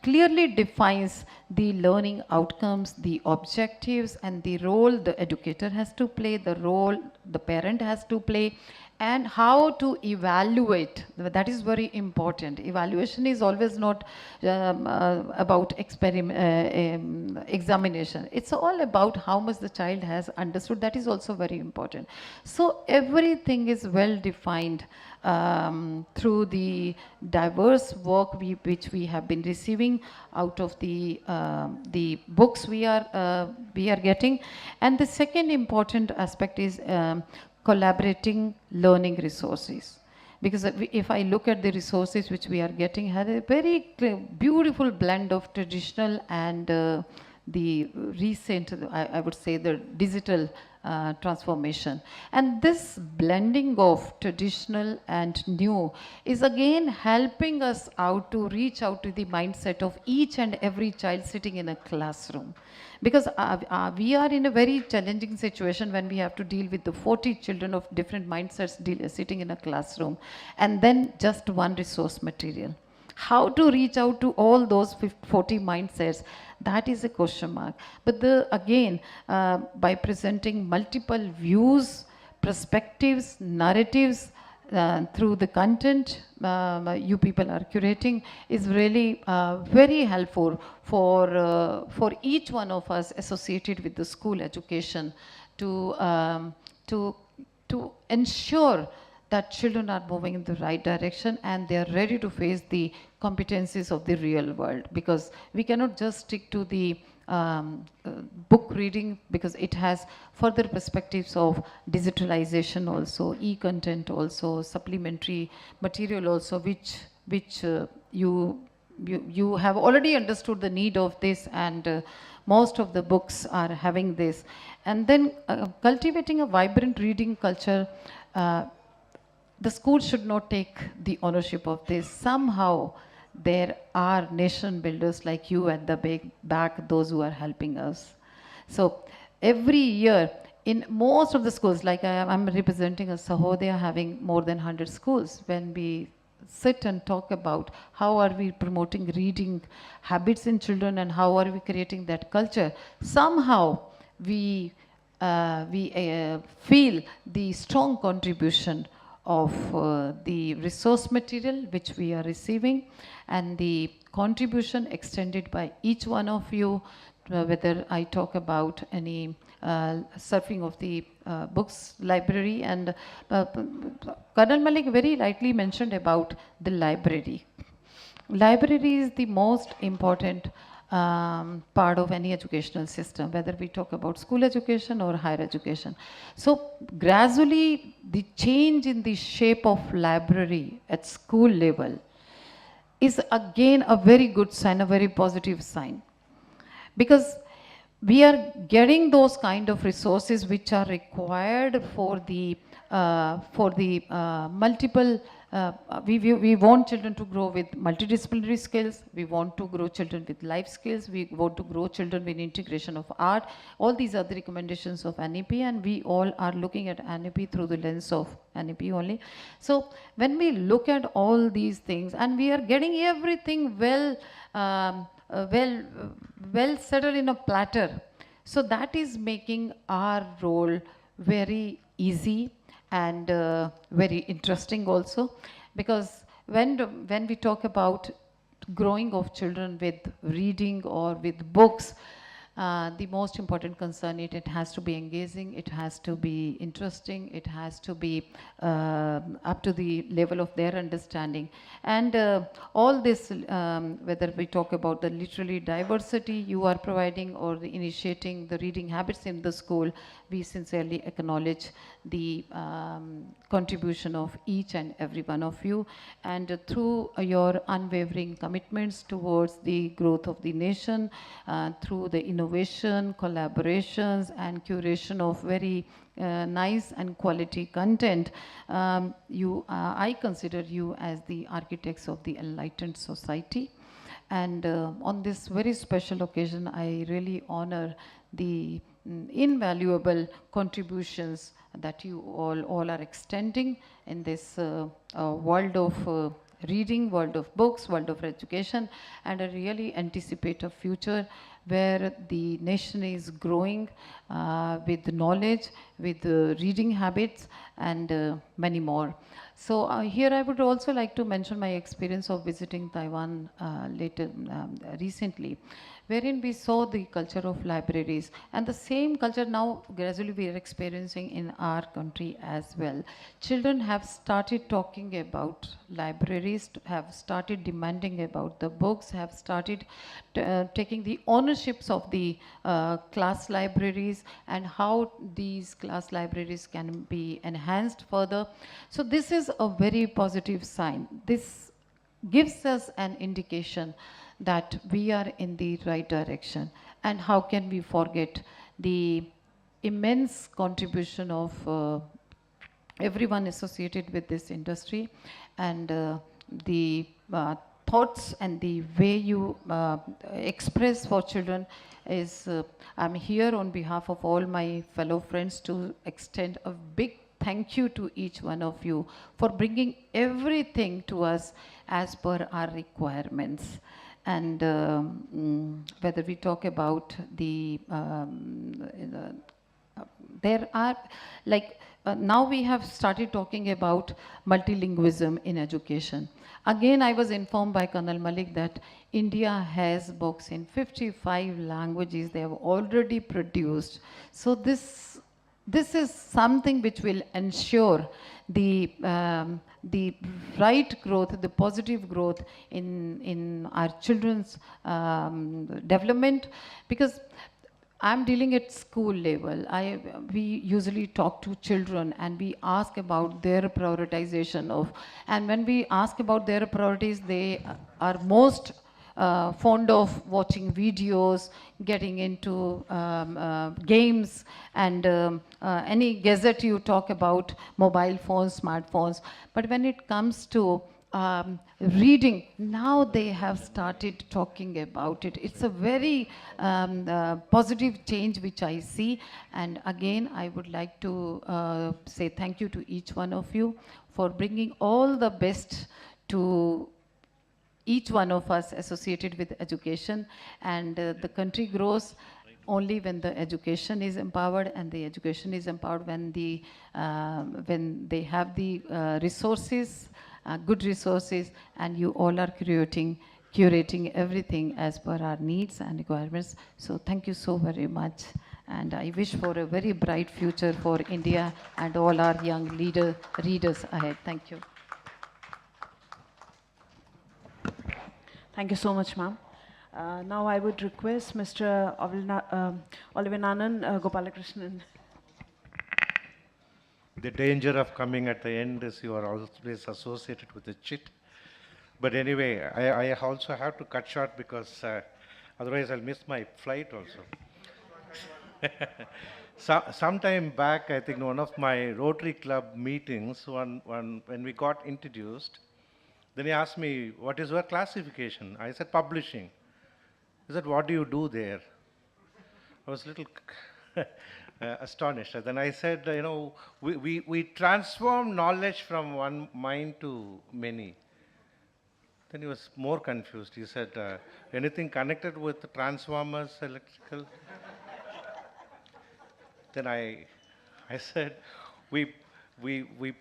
clearly defines the learning outcomes, the objectives, and the role the educator has to play, the role the parent has to play, and how to evaluate. That is very important. Evaluation is always not about examination. It's all about how much the child has understood. That is also very important. So everything is well defined through the diverse work which we have been receiving out of the books we are getting. And the second important aspect is collaborating learning resources. Because if I look at the resources which we are getting, had a very beautiful blend of traditional and the recent, I would say, the digital transformation. And this blending of traditional and new is again helping us out to reach out to the mindset of each and every child sitting in a classroom. Because we are in a very challenging situation when we have to deal with the 40 children of different mindsets sitting in a classroom, and then just one resource material. How to reach out to all those 40 mindsets, that is a question mark. But again, by presenting multiple views, perspectives, narratives, through the content you people are curating is really very helpful for each one of us associated with the school education to ensure that children are moving in the right direction and they are ready to face the competencies of the real world. Because we cannot just stick to the book reading, because it has further perspectives of digitalization also, e-content also, supplementary material also, which you have already understood the need of this, and most of the books are having this. And then cultivating a vibrant reading culture. The school should not take the ownership of this. Somehow, there are nation builders like you at the back, those who are helping us. So every year, in most of the schools, like I'm representing a Sahodaya having more than 100 schools, when we sit and talk about how are we promoting reading habits in children and how are we creating that culture, somehow we feel the strong contribution of the resource material which we are receiving, and the contribution extended by each one of you, whether I talk about any surfing of the books library. And Colonel Malik very rightly mentioned about the library. Library is the most important part of any educational system, whether we talk about school education or higher education. So gradually the change in the shape of library at school level is again a very good sign, a very positive sign. Because we are getting those kind of resources which are required for the multiple. We want children to grow with multidisciplinary skills. We want to grow children with life skills. We want to grow children with integration of art. All these are the recommendations of NEP, and we all are looking at NEP through the lens of NEP only. So when we look at all these things, and we are getting everything well settled in a platter, so that is making our role very easy and very interesting also. Because when we talk about growing of children with reading or with books, the most important concern it has to be engaging, it has to be interesting, it has to be up to the level of their understanding. And all this, whether we talk about the literary diversity you are providing or the initiating the reading habits in the school, we sincerely acknowledge the contribution of each and every one of you. And through your unwavering commitments towards the growth of the nation, through the innovation, collaborations, and curation of very nice and quality content, I consider you as the architects of the enlightened society. And on this very special occasion, I really honor the invaluable contributions that you all are extending in this world of reading, world of books, world of education, and I really anticipate a future where the nation is growing with knowledge, with reading habits, and many more. So here I would also like to mention my experience of visiting Taiwan recently, wherein we saw the culture of libraries, and the same culture now gradually we are experiencing in our country as well. Children have started talking about libraries, have started demanding about the books, have started taking the ownerships of the class libraries and how these class libraries can be enhanced further. So this is a very positive sign. This gives us an indication that we are in the right direction. And how can we forget the immense contribution of everyone associated with this industry, and the thoughts and the way you express for children is, I'm here on behalf of all my fellow friends to extend a big thank you to each one of you for bringing everything to us as per our requirements. And whether we talk about there are like now we have started talking about multilingualism in education. Again, I was informed by Colonel Malik that India has books in 55 languages they have already produced. So this is something which will ensure the right growth, the positive growth in our children's development, because I'm dealing at school level. We usually talk to children and we ask about their prioritization of, and when we ask about their priorities, they are most fond of watching videos, getting into games, and any gadget you talk about, mobile phones, smartphones. But when it comes to reading, now they have started talking about it. It's a very positive change which I see. And again, I would like to say thank you to each one of you for bringing all the best to each one of us associated with education. And the country grows only when the education is empowered, and the education is empowered when they have the resources, good resources, and you all are curating everything as per our needs and requirements. So thank you so very much, and I wish for a very bright future for India and all our young readers ahead. Thank you. Thank you so much, ma'am. Now I would request Mr. Olivinanan Gopalakrishnan. The danger of coming at the end is you are always associated with a chit. But anyway, I also have to cut short because otherwise I'll miss my flight also. Sometime back, I think in one of my Rotary Club meetings, when we got introduced, then he asked me, what is your classification? I said, publishing. He said, what do you do there? I was a little astonished. And then I said, we transform knowledge from one mind to many. Then he was more confused. He said, anything connected with transformers, electrical? Then I said, we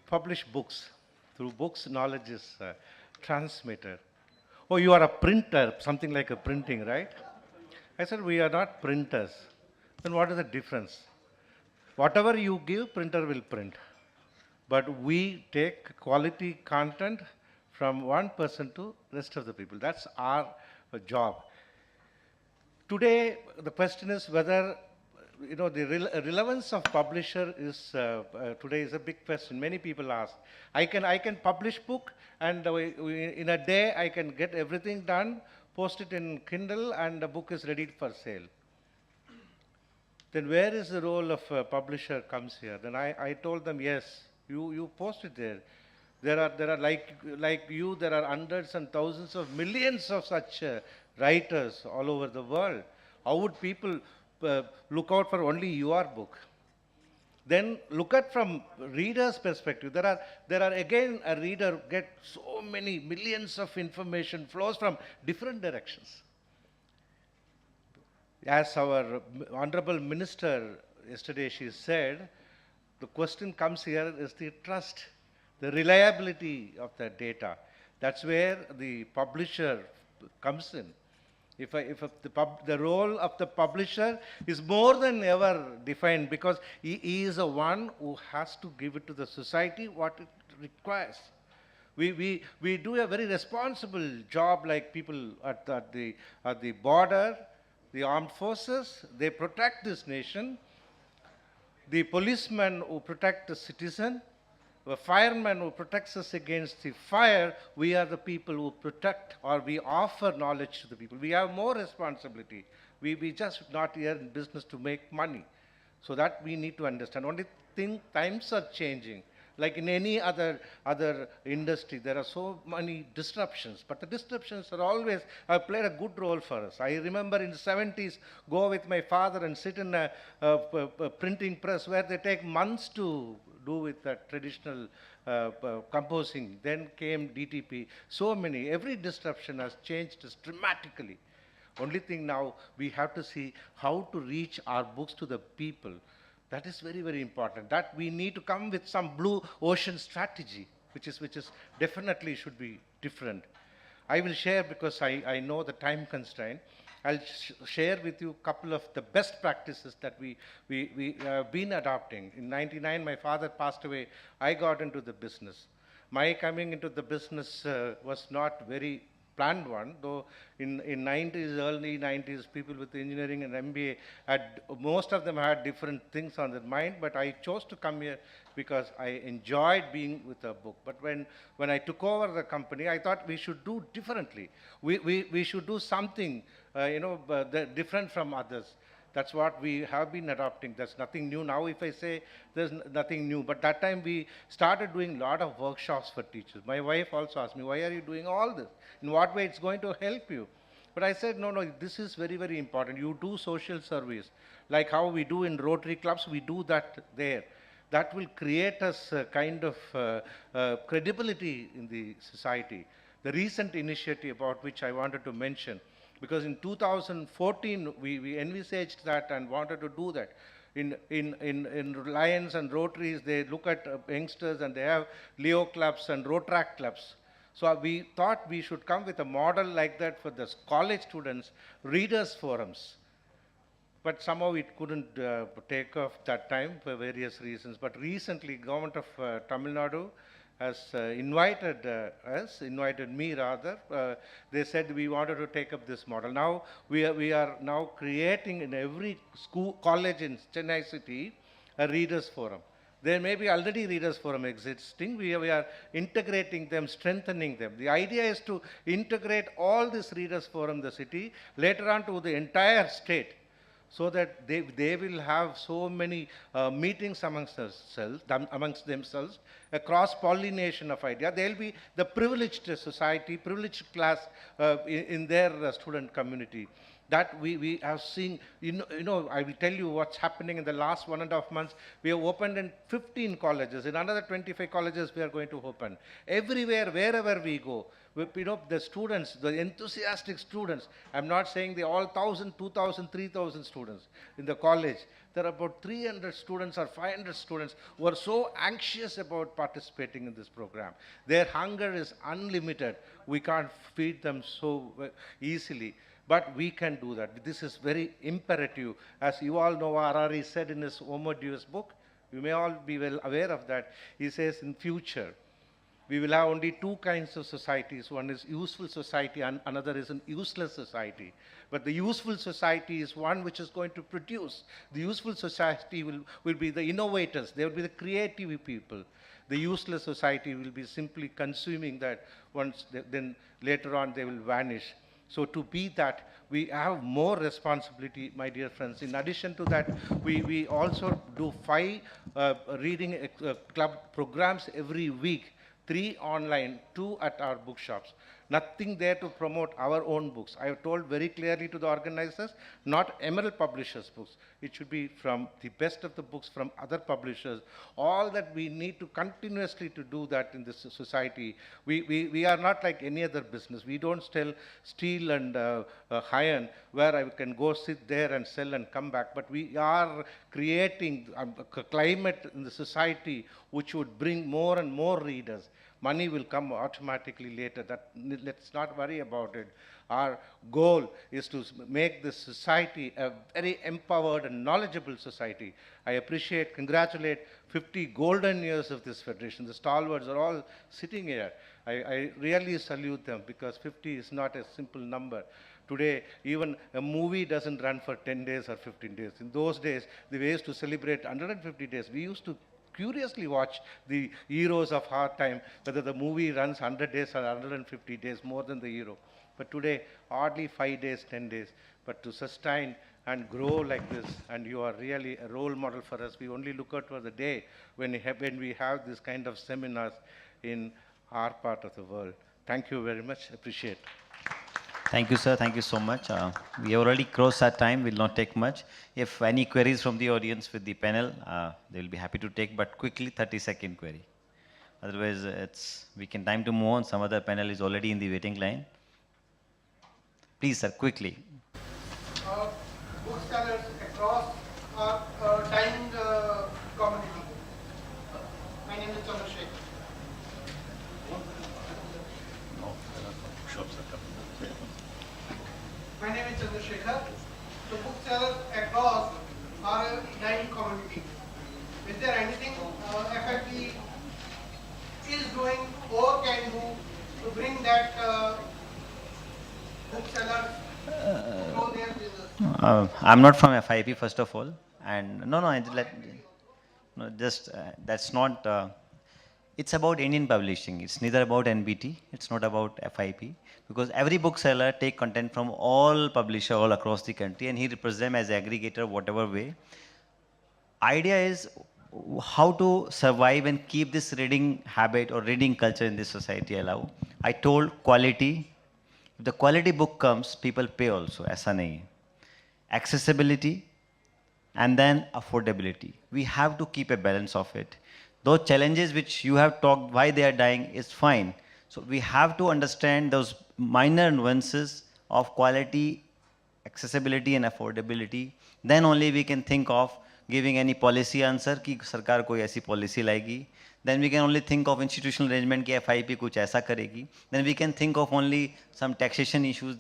publish books. Through books, knowledge is transmitted. Oh, you are a printer, something like a printing, right? I said, we are not printers. Then what is the difference? Whatever you give, printer will print. But we take quality content from one person to rest of the people. That's our job. Today, the question is whether, the relevance of publisher is, today is a big question. Many people ask. I can publish book, and in a day I can get everything done, post it in Kindle, and the book is ready for sale. Then where is the role of a publisher comes here? Then I told them, yes, you post it there. There are like you, there are hundreds and thousands of millions of such writers all over the world. How would people look out for only your book? Then look at from reader's perspective. There are again a reader get so many millions of information flows from different directions. As our honorable minister yesterday she said, the question comes here is the trust, the reliability of the data. That's where the publisher comes in. The role of the publisher is more than ever defined, because he is the one who has to give it to the society what it requires. We do a very responsible job, like people at the border, the armed forces, they protect this nation. The policeman who protect the citizen, the fireman who protects us against the fire, we are the people who protect, or we offer knowledge to the people. We have more responsibility. We just not here in business to make money. So that we need to understand. Only thing, times are changing. Like in any other industry, there are so many disruptions, but the disruptions are always have played a good role for us. I remember in the 70s, go with my father and sit in a printing press where they take months to do with the traditional composing. Then came DTP. So many. Every disruption has changed us dramatically. Only thing now, we have to see how to reach our books to the people. That is very, very important. That we need to come with some blue ocean strategy, which is definitely should be different. I will share, because I know the time constraint. I'll share with you a couple of the best practices that we have been adopting. In '99, my father passed away. I got into the business. My coming into the business was not very planned one, though in 90s, early 90s, people with engineering and MBA most of them had different things on their mind, but I chose to come here because I enjoyed being with a book. But when I took over the company, I thought we should do differently. We should do something, different from others. That's what we have been adopting. There's nothing new. Now if I say there's nothing new, but that time we started doing a lot of workshops for teachers. My wife also asked me, why are you doing all this? In what way it's going to help you? But I said, no, this is very, very important. You do social service. Like how we do in Rotary clubs, we do that there. That will create us a kind of credibility in the society. The recent initiative about which I wanted to mention, because in 2014, we envisaged that and wanted to do that. In Lions and Rotaries, they look at youngsters and they have Leo clubs and Rotaract clubs. So we thought we should come with a model like that for the college students, readers forums. But somehow it couldn't take off that time for various reasons. But recently, government of Tamil Nadu has invited me rather. They said we wanted to take up this model. Now we are now creating in every school, college in Chennai city, a readers forum. There may be already readers forum existing. We are integrating them, strengthening them. The idea is to integrate all this readers forum in the city, later on to the entire state, so that they will have so many meetings amongst themselves, a cross-pollination of ideas. They'll be the privileged society, privileged class in their student community. That we have seen, I will tell you what's happening in the last 1.5 months. We have opened in 15 colleges. In another 25 colleges we are going to open. Everywhere, wherever we go, the students, the enthusiastic students, I'm not saying they all 1,000, 2,000, 3,000 students in the college. There are about 300 students or 500 students who are so anxious about participating in this program. Their hunger is unlimited. We can't feed them so easily. But we can do that. This is very imperative. As you all know, Harari said in his Homo Deus book, you may all be well aware of that. He says in future, we will have only two kinds of societies. One is useful society and another is an useless society. But the useful society is one which is going to produce. The useful society will be the innovators. They will be the creative people. The useless society will be simply consuming that once, then later on they will vanish. So to be that, we have more responsibility, my dear friends. In addition to that, we also do 5 reading club programs every week, 3 online, 2 at our bookshops. nothing there to promote our own books. I have told very clearly to the organizers, not Emerald Publishers books. It should be from the best of the books from other publishers. All that we need to continuously to do that in this society. We are not like any other business. We don't sell steel and iron where I can go sit there and sell and come back. But we are creating a climate in the society which would bring more and more readers. Money will come automatically later. Let's not worry about it. Our goal is to make this society a very empowered and knowledgeable society. I appreciate, congratulate 50 golden years of this federation. The stalwarts are all sitting here. I really salute them because 50 is not a simple number. Today, even a movie doesn't run for 10 days or 15 days. In those days, the ways to celebrate 150 days, we used to curiously watch the heroes of our time, whether the movie runs 100 days or 150 days, more than the hero. But today, hardly 5 days, 10 days. But to sustain and grow like this, and you are really a role model for us. We only look out for the day when we have this kind of seminars in our part of the world. Thank you very much. Appreciate. Thank you, sir. Thank you so much. We have already crossed our time. Will not take much. If any queries from the audience with the panel, they will be happy to take, but quickly, 30-second query. Otherwise, we can time to move on. Some other panel is already in the waiting line. Please, sir, quickly. Booksellers across our dying community. My name is Chandrasekhar. My name is Chandrasekhar. The booksellers across our dying community. Is there anything FFP is doing or can do to bring that booksellers to grow their business? I'm not from FIP, first of all. And that's not, it's about Indian publishing. It's neither about NBT, it's not about FIP. Because every bookseller take content from all publishers all across the country and he represents them as aggregator, whatever way. Idea is how to survive and keep this reading habit or reading culture in this society alive. I told quality. If the quality book comes, people pay also. Aisa nahi hai. Accessibility and then affordability. We have to keep a balance of it. Those challenges which you have talked, why they are dying, is fine. So we have to understand those minor nuances of quality, accessibility and affordability. Then only we can think of giving any policy answer कि सरकार कोई ऐसी policy लाएगी. Then we can only think of institutional arrangement कि FIP कुछ ऐसा करेगी. Then we can think of only some taxation issues.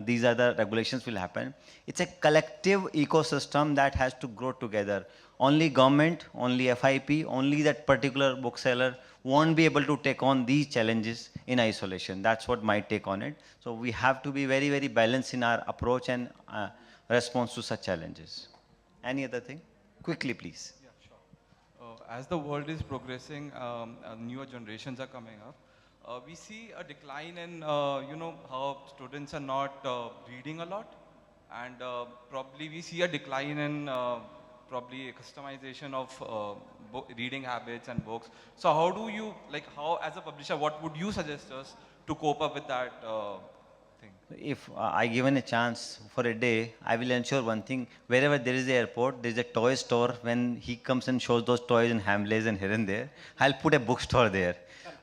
These are the regulations will happen. It's a collective ecosystem that has to grow together. Only government, only FIP, only that particular bookseller won't be able to take on these challenges in isolation. That's what my take on it. So we have to be very, very balanced in our approach and response to such challenges. Any other thing? Quickly, please. Yeah, sure. As the world is progressing, newer generations are coming up. We see a decline in, how students are not reading a lot, and probably we see a decline in probably a customization of reading habits and books. So how do you, how as a publisher, what would you suggest us to cope up with that thing? If I given a chance for a day, I will ensure one thing. Wherever there is an airport, there is a toy store. When he comes and shows those toys in Hamleys and here and there, I'll put a bookstore there.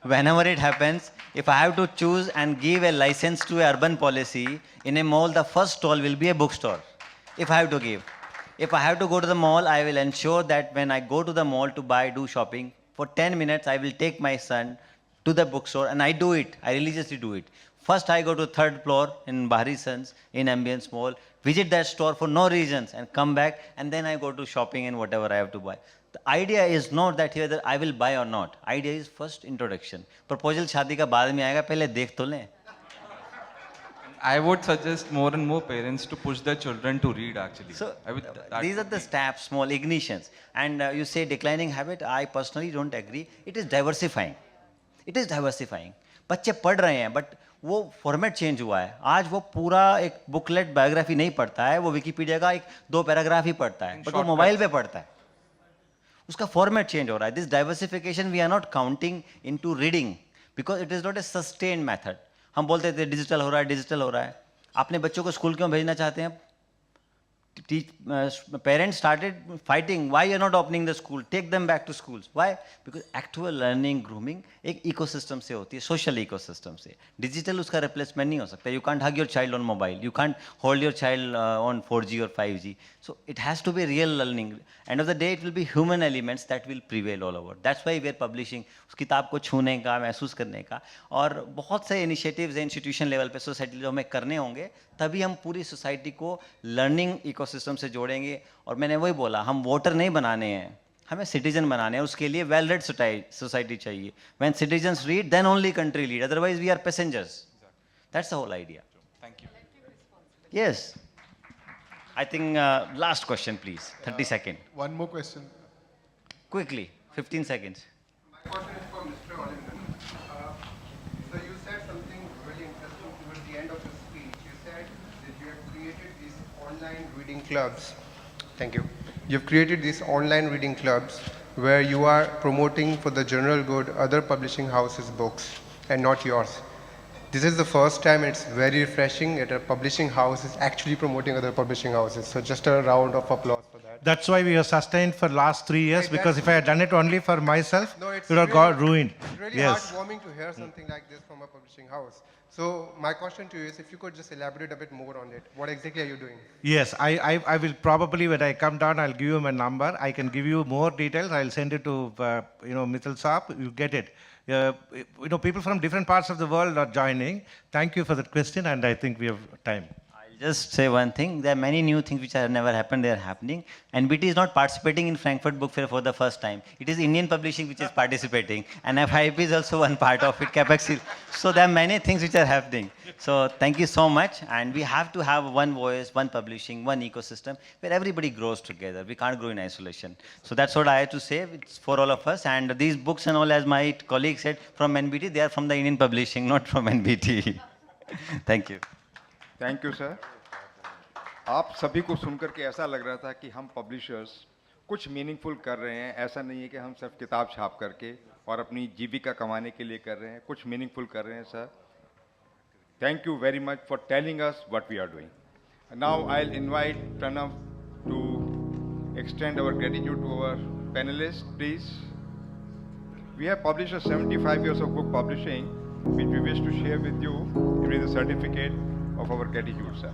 Whenever it happens, if I have to choose and give a license to an urban policy, in a mall, the first stall will be a bookstore, if I have to give. If I have to go to the mall, I will ensure that when I go to the mall to do shopping, for 10 minutes, I will take my son to the bookstore and I do it. I religiously do it. First, I go to third floor in Bahari Sons, in Ambience Mall, visit that store for no reasons and come back, and then I go to shopping and whatever I have to buy. The idea is not that whether I will buy or not. Idea is first introduction. Proposal शादी का बाद में आएगा, पहले देख तो लें. I would suggest more and more parents to push their children to read actually. So these are the steps, small ignitions. And you say declining habit, I personally don't agree. It is diversifying. It is diversifying. बच्चे पढ़ रहे हैं, but वो format change हुआ है. आज वो पूरा एक बुकलेट बायोग्राफी नहीं पढ़ता है, वो विकिपीडिया का 2 पैराग्राफ ही पढ़ता है, बट वो मोबाइल पे पढ़ता है. उसका फॉर्मेट चेंज हो रहा है. This diversification we are not counting into reading because it is not a sustained method. हम बोलते थे डिजिटल हो रहा है, डिजिटल हो रहा है. आपने बच्चों को स्कूल क्यों भेजना चाहते हैं? Parents started fighting. Why you're not opening the school? Take them back to schools. Why? Because actual learning, grooming एक ecosystem से होती है, social ecosystem से. Digital उसका replacement नहीं हो सकता. You can't hug your child on mobile. You can't hold your child on 4G or 5G. So it has to be real learning. End of the day, it will be human elements that will prevail all over. That's why we are publishing. उस किताब को छूने का, महसूस करने का, और बहुत से initiatives हैं institution level पे, society जो हमें करने होंगे, तभी हम पूरी सोसाइटी को लर्निंग इकोसिस्टम से जोड़ेंगे. और मैंने वही बोला, हम वोटर नहीं बनाने हैं, हमें सिटीजन बनाने हैं. उसके लिए वेल रेड सोसाइटी चाहिए. When citizens read, then only country lead, otherwise we are passengers. That's the whole idea. Thank you. Yes, I think last question please, 30 second. One more question. Quickly, 15 seconds. My question is for Mr. Olindan. So you said something really interesting towards the end of your speech. You said that you have created these online reading clubs. Thank you. You've created these online reading clubs where you are promoting for the general good other publishing houses' books and not yours. This is the first time, it's very refreshing that a publishing house is actually promoting other publishing houses. So just a round of applause for that. That's why we are sustained for last 3 years, Like because that- if I had done it only for myself, No, it it's would have got ruined. It's really Yes. heartwarming to hear something like this from a publishing house. So my question to you is if you could just elaborate a bit more on it. What exactly are you doing? Yes, I will probably, when I come down, I'll give you my number. I can give you more details. I'll send it to, Mithil Saab. You get it. People from different parts of the world are joining. Thank you for that question, and I think we have time. I'll just say one thing. There are many new things which have never happened. They are happening. NBT is not participating in Frankfurt Book Fair for the first time. It is Indian Publishing which is participating. And FIP is also one part of it. Capex is. So there are many things which are happening. So thank you so much. And we have to have one voice, one publishing, one ecosystem where everybody grows together. We can't grow in isolation. So that's what I have to say. It's for all of us. And these books and all, as my colleague said, from NBT, they are from the Indian Publishing, not from NBT. Thank you. Thank you sir. आप सभी को सुनकर के ऐसा लग रहा था कि हम पब्लिशर्स कुछ मीनिंगफुल कर रहे हैं. ऐसा नहीं है कि हम सिर्फ किताब छाप करके और अपनी जीविका कमाने के लिए कर रहे हैं. कुछ मीनिंगफुल कर रहे हैं sir. Thank you very much for telling us what we are doing. Now I will invite Pranav to extend our gratitude to our panelists, please. We have published 75 years of book publishing, which we wish to share with you with a certificate of our gratitude, sir.